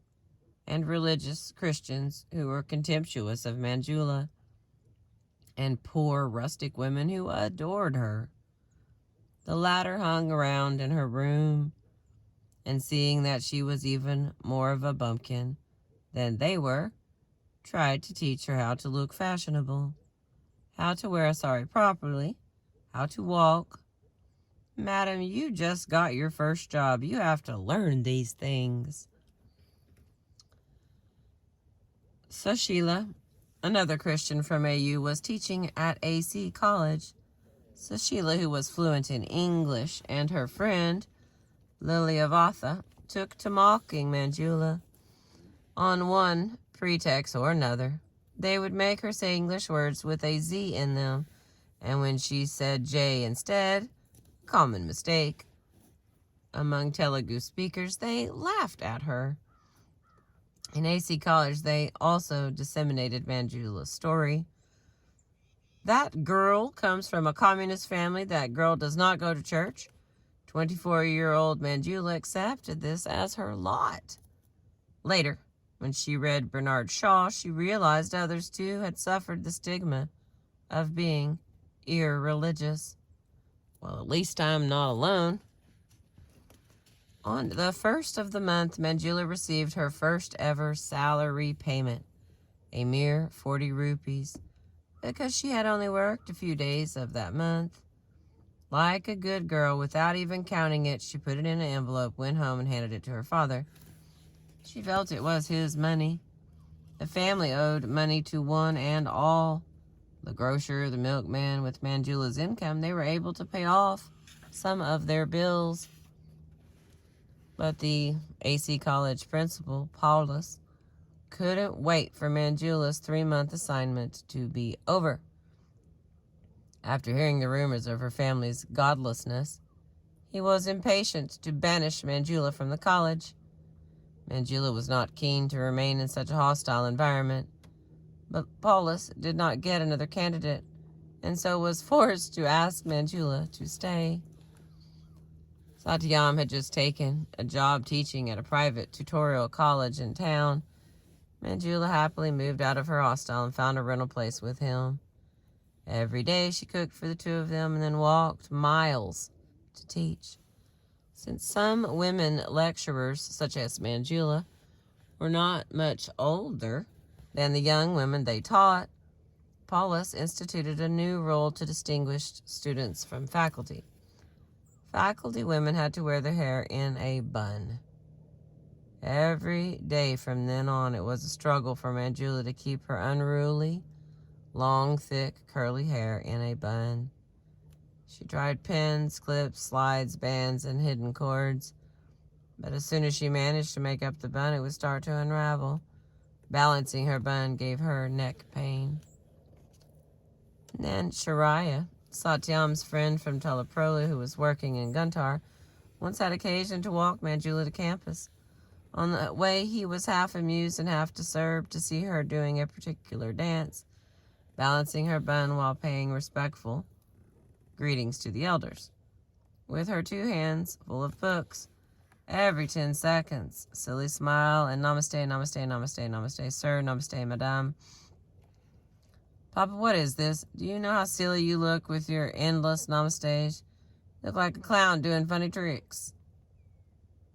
and religious Christians who were contemptuous of Manjula, and poor, rustic women who adored her. The latter hung around in her room, and seeing that she was even more of a bumpkin than they were, tried to teach her how to look fashionable, how to wear a sari properly, how to walk. Madam, you just got your first job. You have to learn these things. Sushila, another Christian from AU, was teaching at AC College. Sushila, who was fluent in English, and her friend, Lilyavatha, took to mocking Manjula. On one pretext or another, they would make her say English words with a Z in them, and when she said J instead, common mistake among Telugu speakers, they laughed at her. In AC College, they also disseminated Manjula's story. That girl comes from a communist family. That girl does not go to church. 24-year-old Manjula accepted this as her lot. Later, when she read Bernard Shaw, she realized others too had suffered the stigma of being irreligious. Well, at least I'm not alone. On the first of the month, Manjula received her first ever salary payment, a mere 40 rupees, because she had only worked a few days of that month. Like a good girl, without even counting it, she put it in an envelope, went home, and handed it to her father. She felt it was his money. The family owed money to one and all. The grocer, the milkman. With Manjula's income, they were able to pay off some of their bills. But the AC College principal, Paulus, couldn't wait for Manjula's 3-month assignment to be over. After hearing the rumors of her family's godlessness, he was impatient to banish Manjula from the college. Manjula was not keen to remain in such a hostile environment, but Paulus did not get another candidate, and so was forced to ask Manjula to stay. Satyam had just taken a job teaching at a private tutorial college in town. Manjula happily moved out of her hostel and found a rental place with him. Every day she cooked for the two of them and then walked miles to teach. Since some women lecturers, such as Manjula, were not much older than the young women they taught, Paulus instituted a new rule to distinguish students from faculty. Faculty women had to wear their hair in a bun. Every day from then on, it was a struggle for Manjula to keep her unruly, long, thick, curly hair in a bun. She tried pins, clips, slides, bands, and hidden cords, but as soon as she managed to make up the bun, it would start to unravel. Balancing her bun gave her neck pain. And then Sharaya, Satyam's friend from Teleprola who was working in Guntar, once had occasion to walk Manjula to campus. On the way, he was half amused and half disturbed to see her doing a particular dance, balancing her bun while paying respectful greetings to the elders. With her 2 hands full of books, every 10 seconds, silly smile and namaste, namaste, namaste, namaste, sir, namaste, madame. Papa, what is this? Do you know how silly you look with your endless namastes? You look like a clown doing funny tricks.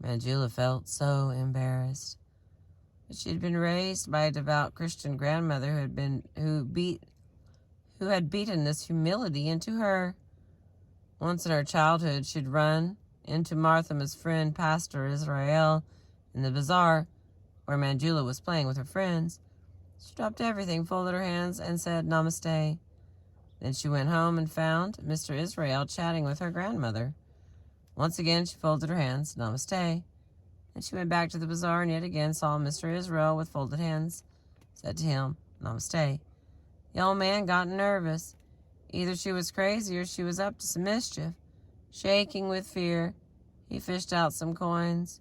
Manjula felt so embarrassed. But she had been raised by a devout Christian grandmother who had beaten this humility into her. Once in her childhood, she'd run into Martha's friend, Pastor Israel, in the bazaar, where Manjula was playing with her friends. She dropped everything, folded her hands, and said namaste. Then she went home and found Mr. Israel chatting with her grandmother. Once again, she folded her hands, namaste. Then she went back to the bazaar and yet again saw Mr. Israel with folded hands, said to him, namaste. The old man got nervous. Either she was crazy or she was up to some mischief. Shaking with fear, he fished out some coins,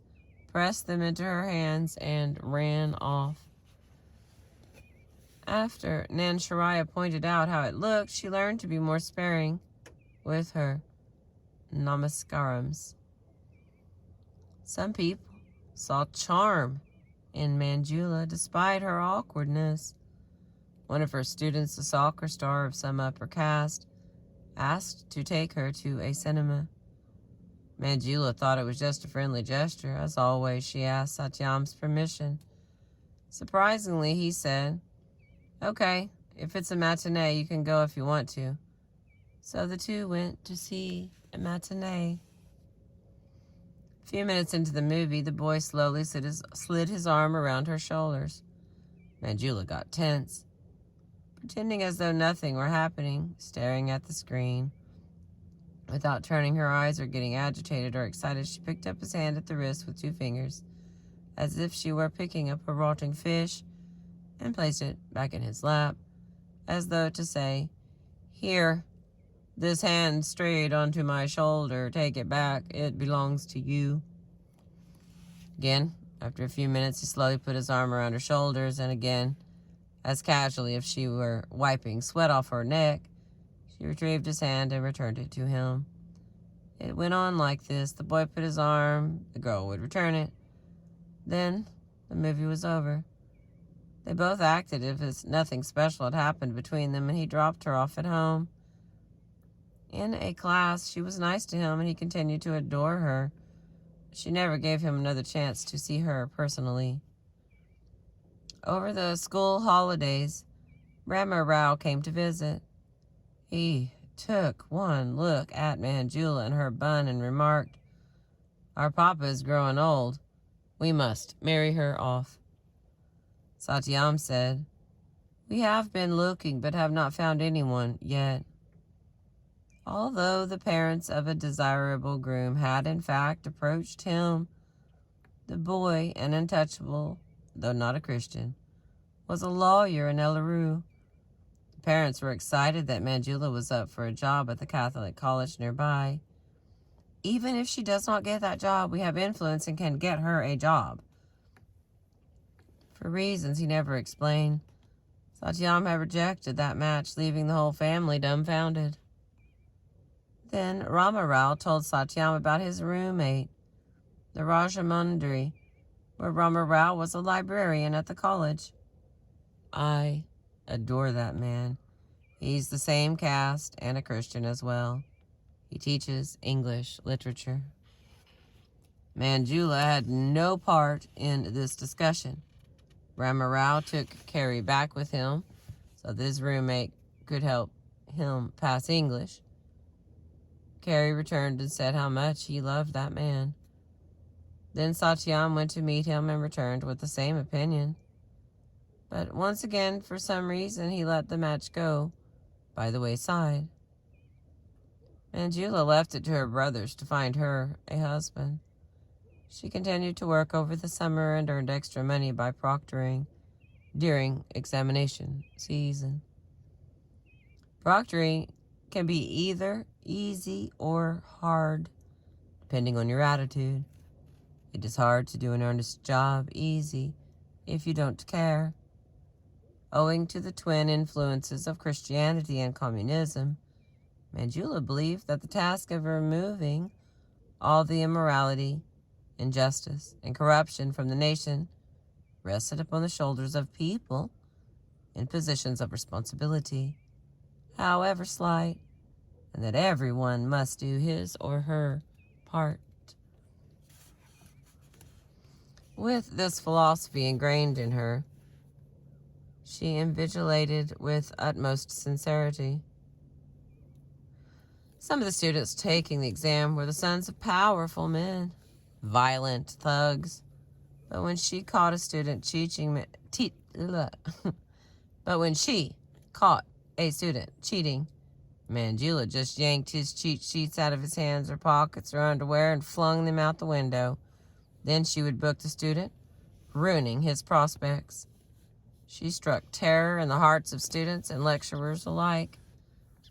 pressed them into her hands, and ran off. After Nan Sharaya pointed out how it looked, she learned to be more sparing with her namaskarams. Some people saw charm in Manjula despite her awkwardness. One of her students, a soccer star of some upper caste, asked to take her to a cinema. Manjula thought it was just a friendly gesture. As always, she asked Satyam's permission. Surprisingly, he said, "Okay, if it's a matinee, you can go if you want to." So the two went to see a matinee. A few minutes into the movie, the boy slowly slid his arm around her shoulders. Manjula got tense. Pretending as though nothing were happening, staring at the screen. Without turning her eyes or getting agitated or excited, she picked up his hand at the wrist with 2 fingers, as if she were picking up a rotting fish, and placed it back in his lap, as though to say, "Here, this hand strayed onto my shoulder. Take it back. It belongs to you." Again, after a few minutes, he slowly put his arm around her shoulders, and again, as casually if she were wiping sweat off her neck, she retrieved his hand and returned it to him. It went on like this. The boy put his arm, the girl would return it. Then the movie was over. They both acted as if nothing special had happened between them, and he dropped her off at home. In a class, she was nice to him, and he continued to adore her. She never gave him another chance to see her personally. Over the school holidays, Rama Rao came to visit. He took one look at Manjula and her bun and remarked, "Our papa is growing old. We must marry her off." Satyam said, "We have been looking but have not found anyone yet." Although the parents of a desirable groom had in fact approached him, the boy, an untouchable, though not a Christian, was a lawyer in Elleru. The parents were excited that Manjula was up for a job at the Catholic college nearby. "Even if she does not get that job, we have influence and can get her a job." For reasons he never explained, Satyam had rejected that match, leaving the whole family dumbfounded. Then Rama Rao told Satyam about his roommate, the Rajamundry, where Rama Rao was a librarian at the college. "I adore that man. He's the same caste and a Christian as well. He teaches English literature." Manjula had no part in this discussion. Rama Rao took Carrie back with him so that his roommate could help him pass English. Carrie returned and said how much he loved that man. Then Satyam went to meet him and returned with the same opinion. But once again, for some reason, he let the match go by the wayside. Manjula left it to her brothers to find her a husband. She continued to work over the summer and earned extra money by proctoring during examination season. Proctoring can be either easy or hard, depending on your attitude. It is hard to do an earnest job easy if you don't care. Owing to the twin influences of Christianity and communism, Manjula believed that the task of removing all the immorality, injustice, and corruption from the nation rested upon the shoulders of people in positions of responsibility, however slight, and that everyone must do his or her part. With this philosophy ingrained in her, she invigilated with utmost sincerity. Some of the students taking the exam were the sons of powerful men, violent thugs. But when she caught a student cheating, Manjula just yanked his cheat sheets out of his hands or pockets or underwear and flung them out the window. Then she would book the student, ruining his prospects. She struck terror in the hearts of students and lecturers alike.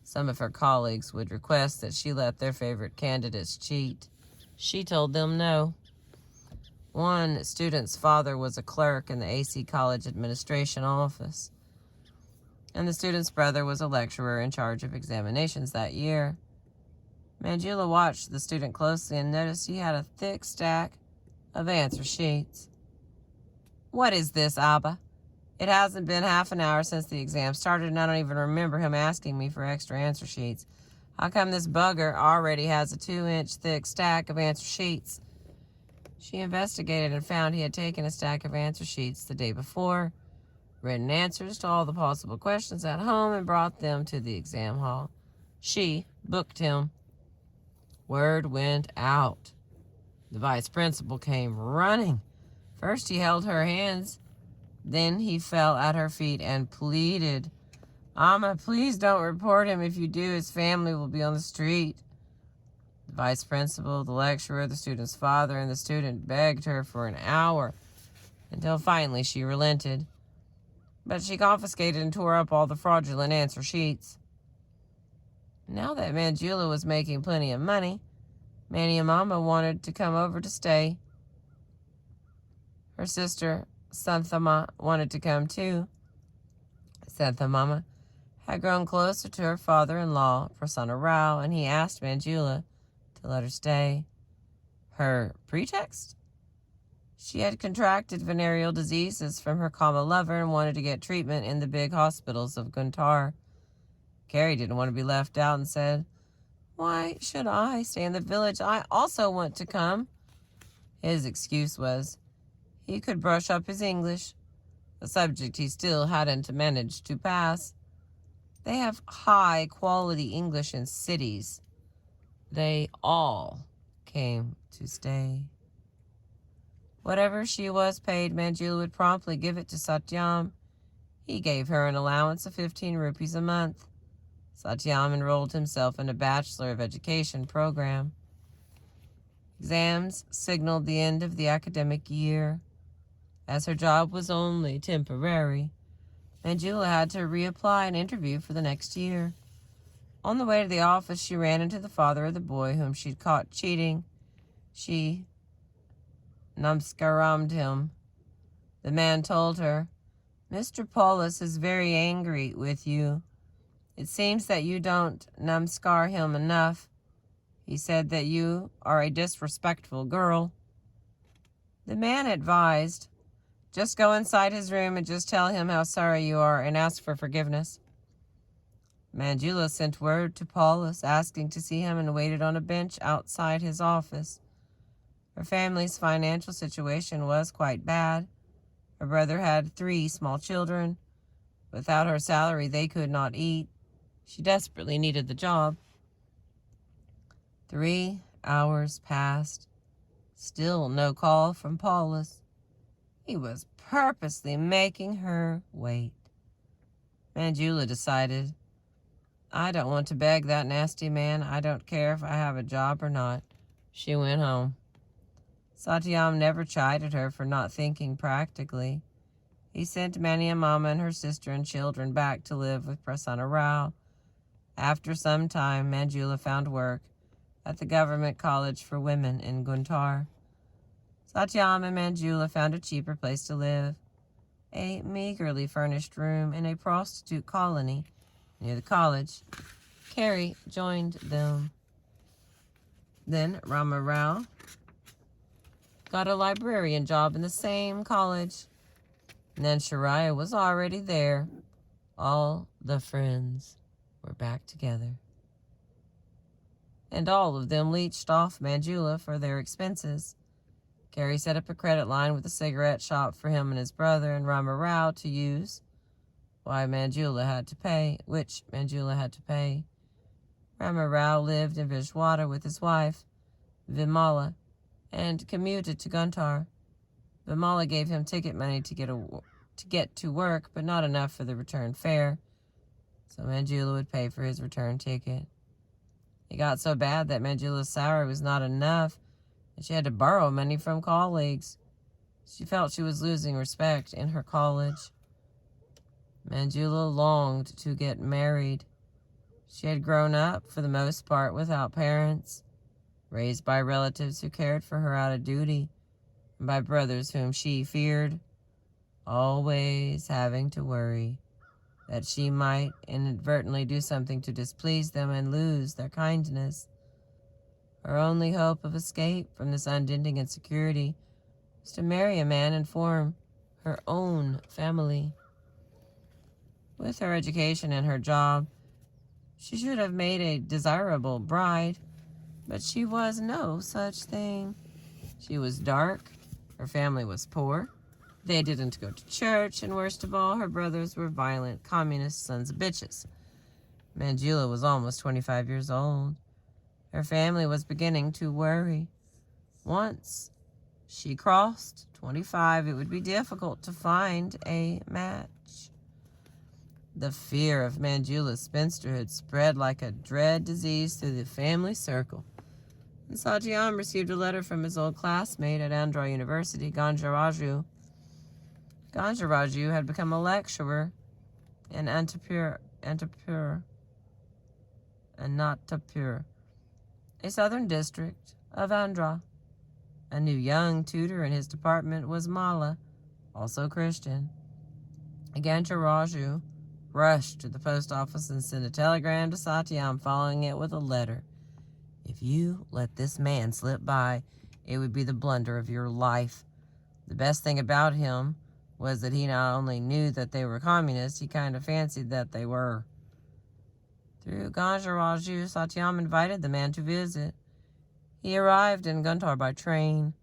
Some of her colleagues would request that she let their favorite candidates cheat. She told them no. One student's father was a clerk in the AC College administration office, and the student's brother was a lecturer in charge of examinations that year. Manjula watched the student closely and noticed he had a thick stack of answer sheets. "What is this, Abba? It hasn't been half an hour since the exam started, and I don't even remember him asking me for extra answer sheets. How come this bugger already has a 2-inch thick stack of answer sheets?" She investigated and found he had taken a stack of answer sheets the day before, written answers to all the possible questions at home, and brought them to the exam hall. She booked him. Word went out. The vice principal came running. First he held her hands. Then he fell at her feet and pleaded, "Amma, please don't report him. If you do, his family will be on the street." The vice principal, the lecturer, the student's father, and the student begged her for an hour until finally she relented. But she confiscated and tore up all the fraudulent answer sheets. Now that Manjula was making plenty of money, Manny and Mama wanted to come over to stay. Her sister, Santhama, wanted to come too. Santhamama had grown closer to her father-in-law, Prasanna Rao, and he asked Manjula to let her stay. Her pretext? She had contracted venereal diseases from her Kama lover and wanted to get treatment in the big hospitals of Guntur. Carrie didn't want to be left out and said, "Why should I stay in the village? I also want to come." His excuse was he could brush up his English, a subject he still hadn't managed to pass. They have high-quality English in cities. They all came to stay. Whatever she was paid, Manjula would promptly give it to Satyam. He gave her an allowance of 15 rupees a month. Satyam enrolled himself in a Bachelor of Education program. Exams signaled the end of the academic year. As her job was only temporary, Manjula had to reapply and interview for the next year. On the way to the office, she ran into the father of the boy whom she'd caught cheating. She namskarammed him. The man told her, "Mr. Paulus is very angry with you. It seems that you don't namskar him enough. He said that you are a disrespectful girl." The man advised, "Just go inside his room and just tell him how sorry you are and ask for forgiveness." Manjula sent word to Paulus asking to see him and waited on a bench outside his office. Her family's financial situation was quite bad. Her brother had 3 small children. Without her salary, they could not eat. She desperately needed the job. 3 hours passed. Still no call from Paulus. He was purposely making her wait. Manjula decided, I don't want to beg that nasty man. I don't care if I have a job or not. She went home. Satyam never chided her for not thinking practically. He sent Mania Mama and her sister and children back to live with Prasanna Rao. After some time, Manjula found work at the Government College for Women in Guntur. Satyam and Manjula found a cheaper place to live, a meagerly furnished room in a prostitute colony near the college. Carrie joined them. Then Rama Rao got a librarian job in the same college. And then Shariah was already there. All the friends were back together. And all of them leached off Manjula for their expenses. Carrie set up a credit line with a cigarette shop for him and his brother and Rama Rao to use, which Manjula had to pay. Rama Rao lived in Vijwada with his wife, Vimala, and commuted to Guntur. Vimala gave him ticket money to get to work, but not enough for the return fare, so Manjula would pay for his return ticket. It got so bad that Manjula's salary was not enough, and she had to borrow money from colleagues. She felt she was losing respect in her college. Manjula longed to get married. She had grown up, for the most part, without parents, raised by relatives who cared for her out of duty, and by brothers whom she feared, always having to worry that she might inadvertently do something to displease them and lose their kindness. Her only hope of escape from this unending insecurity was to marry a man and form her own family. With her education and her job, she should have made a desirable bride, but she was no such thing. She was dark, her family was poor, they didn't go to church, and worst of all, her brothers were violent communist sons of bitches. Manjula was almost 25 years old. Her family was beginning to worry. Once she crossed 25, it would be difficult to find a match. The fear of Manjula's spinsterhood spread like a dread disease through the family circle. And Satyam received a letter from his old classmate at Andhra University, Ganjaraju. Ganjaraju had become a lecturer in Anantapur, a southern district of Andhra. A new young tutor in his department was Mala, also Christian. Ganjaraju rushed to the post office and sent a telegram to Satyam, following it with a letter. If you let this man slip by, it would be the blunder of your life. The best thing about him was that he not only knew that they were communists, he kind of fancied that they were. Through Ganjaraju, Satyam invited the man to visit. He arrived in Guntur by train,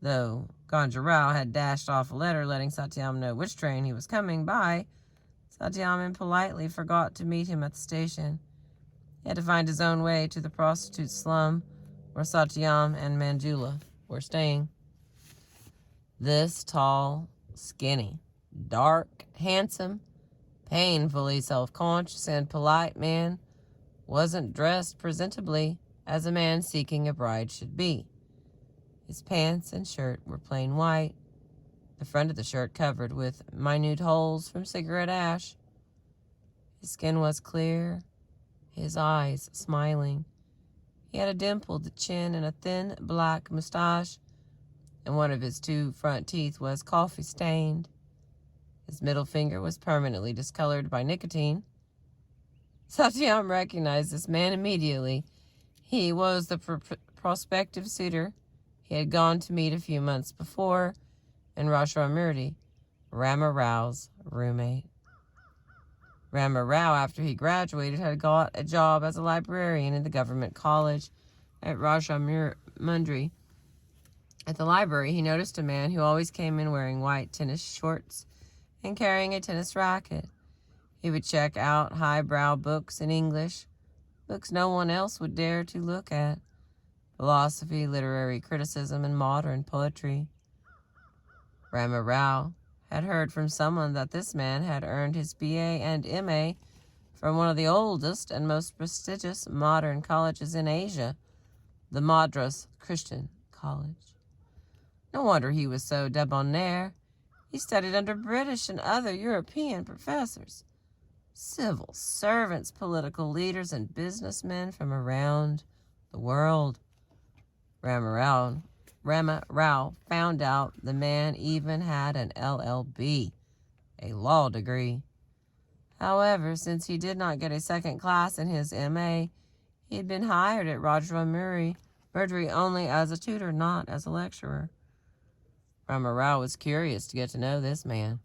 though Ganjarao had dashed off a letter letting Satyam know which train he was coming by. Satyam impolitely forgot to meet him at the station. He had to find his own way to the prostitute slum where Satyam and Manjula were staying. This tall, skinny, dark, handsome, painfully self-conscious and polite man wasn't dressed presentably as a man seeking a bride should be. His pants and shirt were plain white, the front of the shirt covered with minute holes from cigarette ash. His skin was clear, his eyes smiling. He had a dimpled chin and a thin black mustache, and one of his 2 front teeth was coffee-stained. His middle finger was permanently discolored by nicotine. Satyam recognized this man immediately. He was the prospective suitor he had gone to meet a few months before, and Rashramurti, Rama Rao's roommate. Rama Rao, after he graduated, had got a job as a librarian in the government college at Rajamundry. At the library, he noticed a man who always came in wearing white tennis shorts and carrying a tennis racket. He would check out highbrow books in English, books no one else would dare to look at. philosophy, literary criticism, and modern poetry. Rama Rao had heard from someone that this man had earned his BA and MA from one of the oldest and most prestigious modern colleges in Asia, the Madras Christian College. No wonder he was so debonair. He studied under British and other European professors, civil servants, political leaders, and businessmen from around the world. Rama Rao found out the man even had an LLB, a law degree. However, since he did not get a second class in his MA, he had been hired at Rajamundry only as a tutor, not as a lecturer. Rama Rao was curious to get to know this man.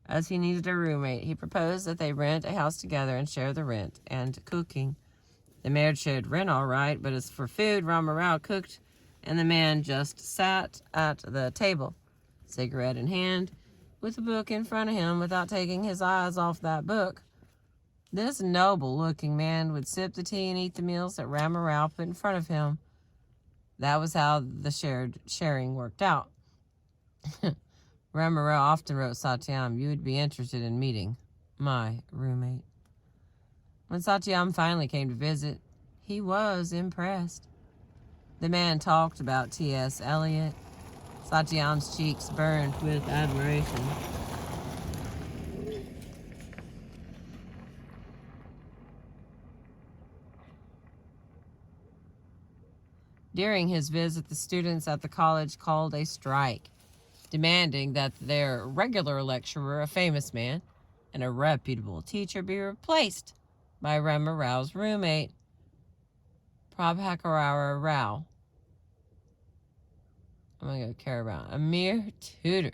As he needed a roommate, he proposed that they rent a house together and share the rent and cooking. The marriage shared rent all right, but as for food, Rama Rao cooked, and the man just sat at the table, cigarette in hand, with a book in front of him without taking his eyes off that book. This noble-looking man would sip the tea and eat the meals that Rama Rao put in front of him. That was how the sharing worked out. Rama Rao often wrote Satyam, "You would be interested in meeting my roommate." When Satyam finally came to visit, he was impressed. The man talked about T.S. Eliot. Satyam's cheeks burned with admiration. During his visit, the students at the college called a strike, demanding that their regular lecturer, a famous man, and a reputable teacher be replaced by Rama Rao's roommate, Prabhakara Rao. I'm going to go carry around. A mere tutor.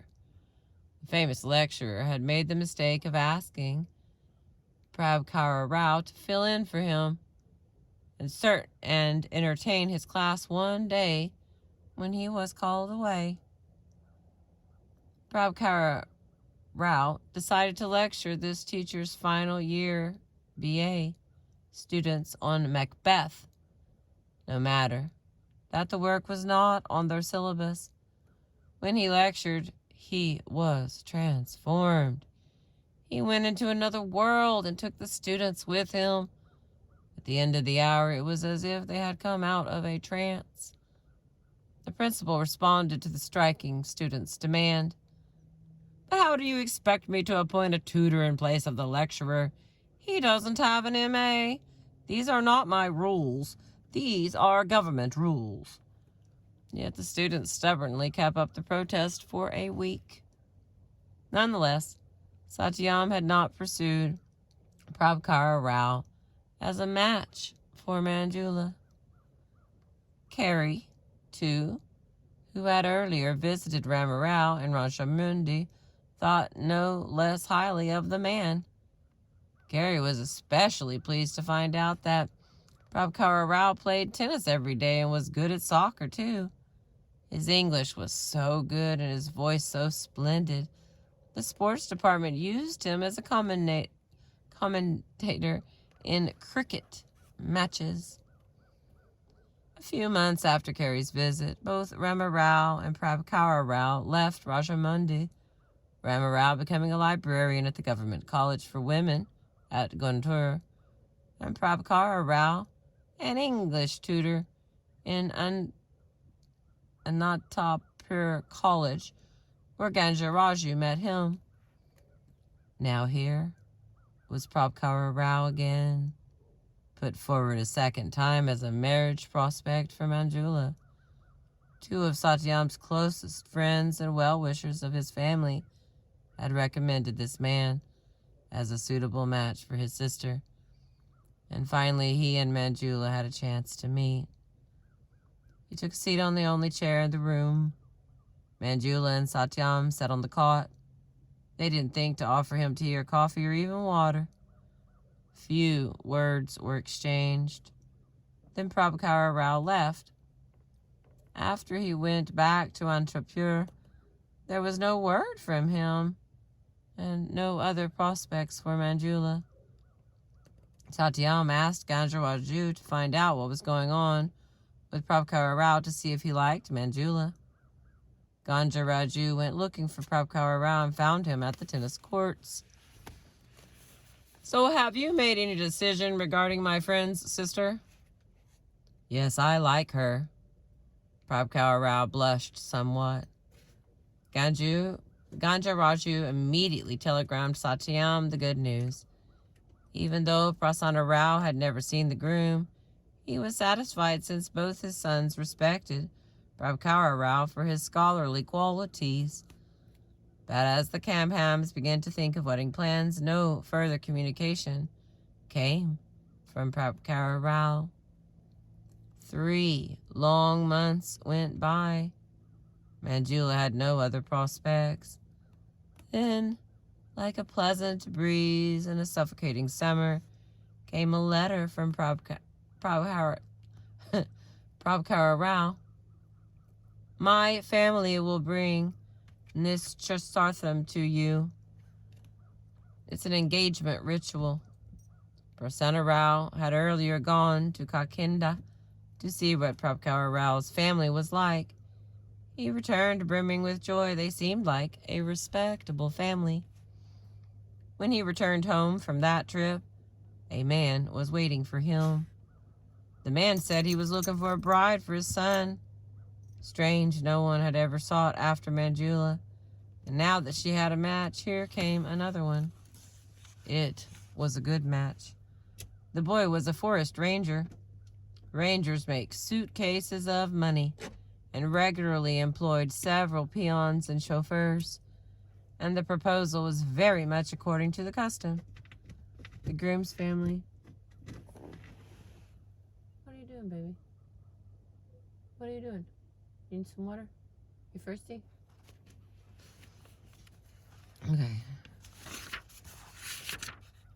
The famous lecturer had made the mistake of asking Prabhakara Rao to fill in for him and entertain his class one day when he was called away. Prabhakara Rao decided to lecture this teacher's final year BA students on Macbeth, no matter that the work was not on their syllabus. When he lectured, he was transformed. He went into another world and took the students with him. At the end of the hour, it was as if they had come out of a trance. The principal responded to the striking students' demand. "But how do you expect me to appoint a tutor in place of the lecturer? He doesn't have an MA. These are not my rules. These are government rules." Yet the students stubbornly kept up the protest for a week. Nonetheless, Satyam had not pursued Prabhakara Rao as a match for Manjula. Carey, too, who had earlier visited Rama Rao in Rajamundry, thought no less highly of the man. Carey was especially pleased to find out that Prabhakara Rao played tennis every day and was good at soccer, too. His English was so good and his voice so splendid. The sports department used him as a commentator in cricket matches. A few months after Carey's visit, both Rama Rao and Prabhakara Rao left Rajamundry, Rama Rao becoming a librarian at the Government College for Women at Guntur, and Prabhakara Rao an English tutor in Anantapur College, where Ganjaraju met him. Now here was Prabhakara Rao again, put forward a second time as a marriage prospect for Manjula. Two of Satyam's closest friends and well-wishers of his family had recommended this man as a suitable match for his sister. And finally, he and Manjula had a chance to meet. He took a seat on the only chair in the room. Manjula and Satyam sat on the cot. They didn't think to offer him tea or coffee or even water. Few words were exchanged. Then Prabhakara Rao left. After he went back to Anantapur, there was no word from him and no other prospects for Manjula. Satyam asked Ganjaraju to find out what was going on with Prabhakara Rao to see if he liked Manjula. Ganja Raju went looking for Prabhakara Rao and found him at the tennis courts. So have you made any decision regarding my friend's sister? Yes, I like her. Prabhakara Rao blushed somewhat. Ganja Raju immediately telegrammed Satyam the good news. Even though Prasanna Rao had never seen the groom, he was satisfied since both his sons respected Prabhakara Rao for his scholarly qualities. But as the Kamhams began to think of wedding plans, no further communication came from Prabhakara Rao. 3 long months went by. Manjula had no other prospects. Then, like a pleasant breeze in a suffocating summer, came a letter from Prabhakara Rao. My family will bring Nishchartham to you. It's an engagement ritual. Prasanna Rao had earlier gone to Kakinda to see what Prabhakara Rao's family was like. He returned brimming with joy. They seemed like a respectable family. When he returned home from that trip, a man was waiting for him. The man said he was looking for a bride for his son. Strange, no one had ever sought after Manjula, and now that she had a match, here came another one. It was a good match. The boy was a forest ranger. Rangers make suitcases of money and regularly employed several peons and chauffeurs, and the proposal was very much according to the custom. The groom's family. What are you doing, baby? What are you doing? You need some water? You thirsty? Okay.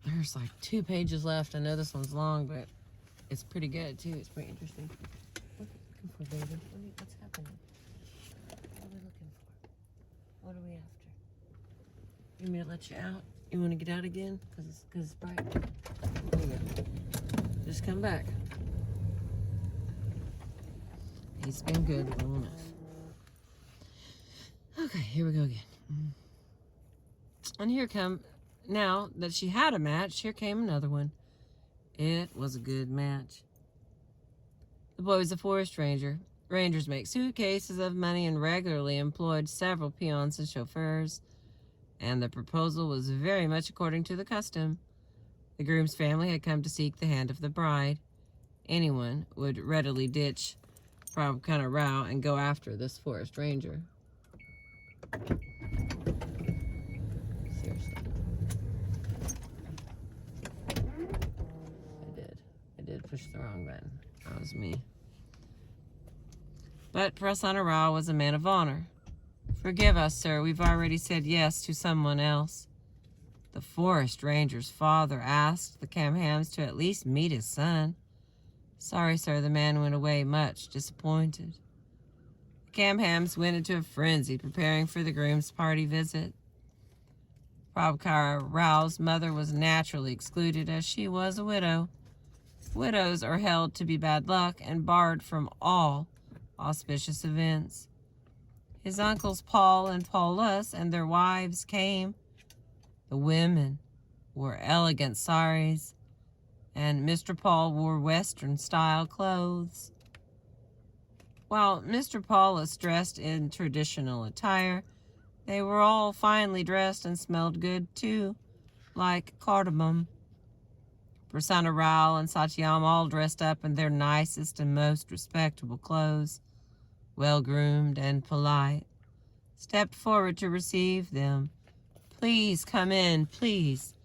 There's like 2 pages left. I know this one's long, but it's pretty good too. It's pretty interesting. What are we looking for, baby? What's happening? What are we looking for? What are we after? You want me to let you out? You want to get out again? Because it's bright? There you go. Just come back. He's been good long enough. Okay, here we go again. And here come, now that she had a match, here came another one. It was a good match. The boy was a forest ranger. Rangers make suitcases of money and regularly employed several peons and chauffeurs, and the proposal was very much according to the custom. The groom's family had come to seek the hand of the bride. Anyone would readily ditch Prabhakara Rao and go after this forest ranger. Seriously. I did push the wrong button. That was me. But Prasanna Rao was a man of honor. Forgive us, sir, we've already said yes to someone else. The forest ranger's father asked the Kamhams to at least meet his son. Sorry, sir, the man went away much disappointed. The Kamhams went into a frenzy preparing for the groom's party visit. Prabhakara Rao's mother was naturally excluded as she was a widow. Widows are held to be bad luck and barred from all auspicious events. His uncles Paul and Paulus and their wives came. The women wore elegant saris, and Mr. Paul wore Western-style clothes. While Mr. Paulus dressed in traditional attire, they were all finely dressed and smelled good too, like cardamom. Prasanna Rao and Satyam, all dressed up in their nicest and most respectable clothes, well-groomed and polite, stepped forward to receive them. Please come in, please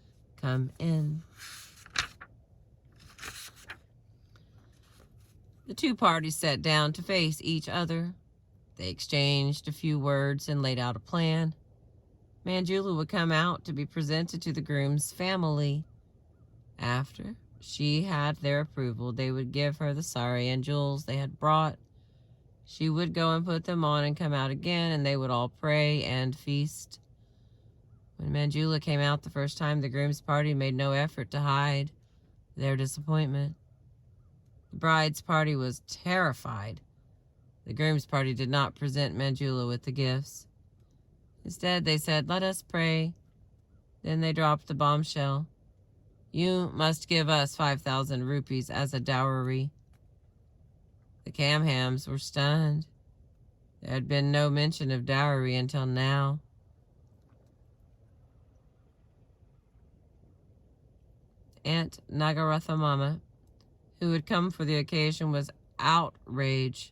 come in. The 2 parties sat down to face each other. They exchanged a few words and laid out a plan. Manjula would come out to be presented to the groom's family. After she had their approval, they would give her the sari and jewels they had brought. She would go and put them on and come out again, and they would all pray and feast. When Manjula came out the first time, the groom's party made no effort to hide their disappointment. The bride's party was terrified. The groom's party did not present Manjula with the gifts. Instead, they said, "Let us pray." Then they dropped the bombshell. "You must give us 5,000 rupees as a dowry." The Kamhams were stunned. There had been no mention of dowry until now. Aunt Nagaratha Mama, who had come for the occasion, was outraged.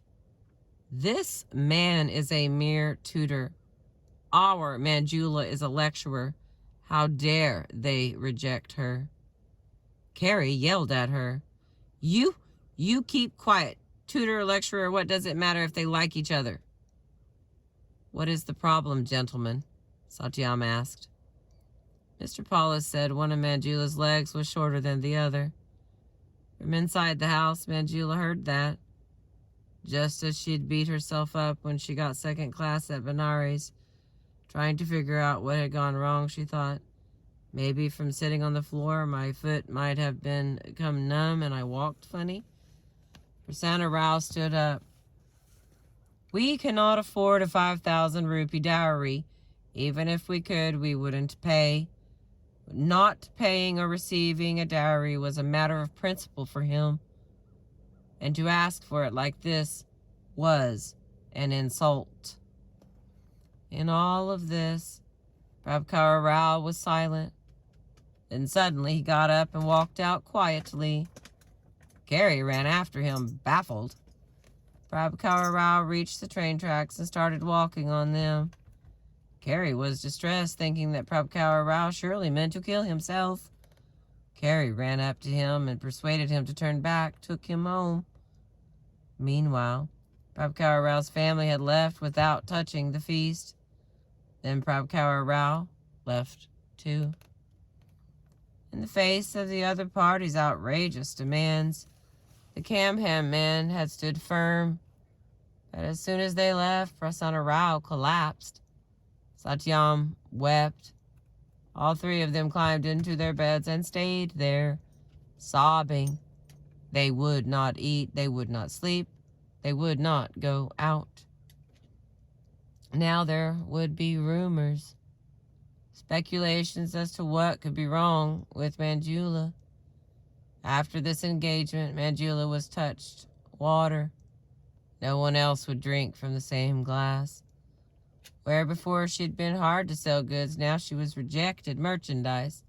"This man is a mere tutor. Our Manjula is a lecturer. How dare they reject her?" Carrie yelled at her. You keep quiet. Tutor, lecturer, what does it matter if they like each other?" "What is the problem, gentlemen?" Satyam asked. Mr. Paulus said one of Manjula's legs was shorter than the other. From inside the house, Manjula heard that. Just as she'd beat herself up when she got second class at Benares, trying to figure out what had gone wrong, she thought, maybe from sitting on the floor, my foot might have become numb and I walked funny. Prasanna Rao stood up. "We cannot afford a 5,000 rupee dowry. Even if we could, we wouldn't pay." Not paying or receiving a dowry was a matter of principle for him, and to ask for it like this was an insult. In all of this, Prabhakar Rao was silent. Then suddenly he got up and walked out quietly. Carrie ran after him, baffled. Prabhakar Rao reached the train tracks and started walking on them. Carrie was distressed, thinking that Prabhakar Rao surely meant to kill himself. Carrie ran up to him and persuaded him to turn back, took him home. Meanwhile, Prabhakar Rao's family had left without touching the feast. Then Prabhakar Rao left too. In the face of the other party's outrageous demands, the Kamham men had stood firm. But as soon as they left, Prasanna Rao collapsed. Satyam wept. All three of them climbed into their beds and stayed there, sobbing. They would not eat, they would not sleep, they would not go out. Now there would be rumors, speculations as to what could be wrong with Manjula. After this engagement, Manjula was touched water. No one else would drink from the same glass. Where before she'd been hard to sell goods, now she was rejected merchandise.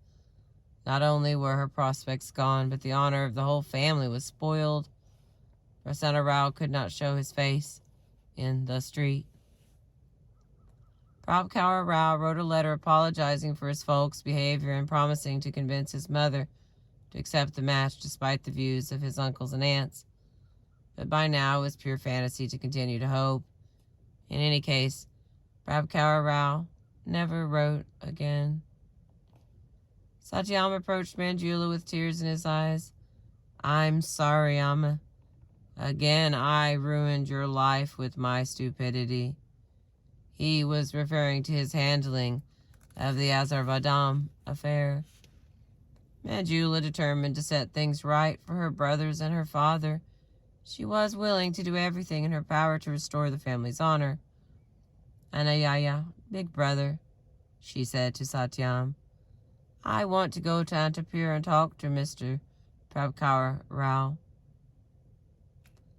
Not only were her prospects gone, but the honor of the whole family was spoiled. Prasanna Rao could not show his face in the street. Prabhakar Rao wrote a letter apologizing for his folks' behavior and promising to convince his mother to accept the match despite the views of his uncles and aunts. But by now it was pure fantasy to continue to hope. In any case, Prabhakar Rao never wrote again. Satyam approached Manjula with tears in his eyes. "I'm sorry, Amma. Again, I ruined your life with my stupidity." He was referring to his handling of the Azarvadam affair. Manjula determined to set things right for her brothers and her father. She was willing to do everything in her power to restore the family's honor. "Anayaya, big brother," she said to Satyam, "I want to go to Antapur and talk to Mr. Prabhakar Rao."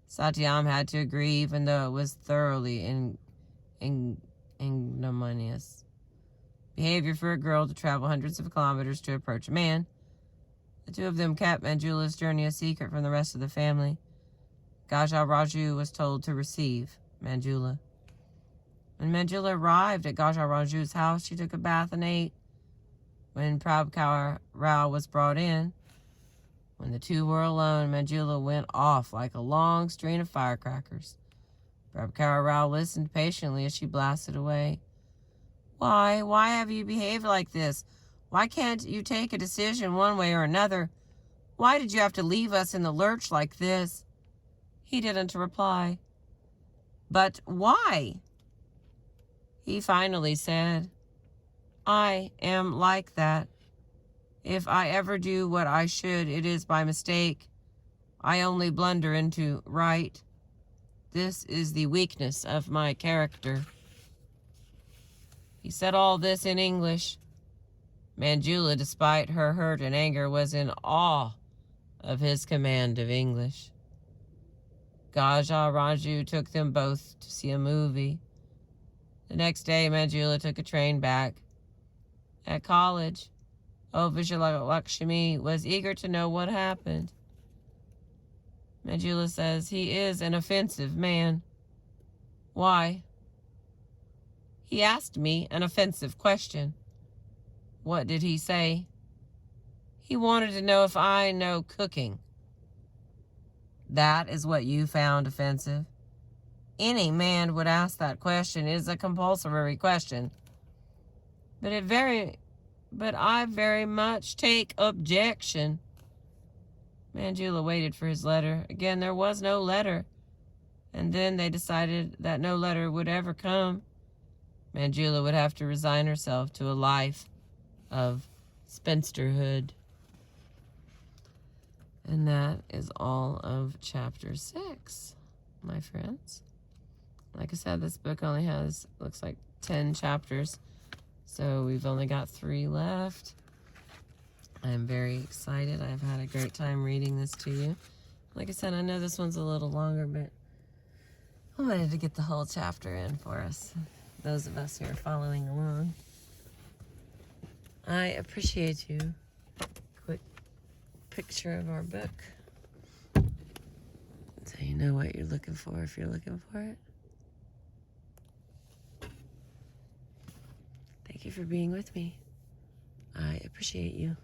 Satyam had to agree, even though it was thoroughly ignominious behavior for a girl to travel hundreds of kilometers to approach a man. The two of them kept Manjula's journey a secret from the rest of the family. Gaja Raju was told to receive Manjula. When Manjula arrived at Gaja Raju's house, she took a bath and ate. When Prabhakar Rao was brought in, when the two were alone, Manjula went off like a long string of firecrackers. Prabhakar Rao listened patiently as she blasted away. Why have you behaved like this? Why can't you take a decision one way or another? Why did you have to leave us in the lurch like this?" He didn't reply. "But why?" He finally said, "I am like that. If I ever do what I should, it is by mistake. I only blunder into right. This is the weakness of my character. He said all this in English. Manjula, despite her hurt and anger, was in awe of his command of English. Gaja Raju took them both to see a movie. The next day, Manjula took a train back. At college, Vijayalakshmi was eager to know what happened. Manjula says he is an offensive man. Why? He asked me an offensive question. What did he say? He wanted to know if I know cooking. That is what you found offensive? Any man would ask that question. It is a compulsory question. But I very much take objection. Manjula waited for his letter. Again, there was no letter. And then they decided that no letter would ever come. Manjula would have to resign herself to a life of spinsterhood. And that is all of chapter 6, my friends. Like I said, this book only has, looks like 10 chapters. So we've only got 3 left. I'm very excited. I've had a great time reading this to you. Like I said, I know this one's a little longer, but I wanted to get the whole chapter in for us, those of us who are following along. I appreciate you. Quick picture of our book, so you know what you're looking for if you're looking for it. Thank you for being with me. I appreciate you.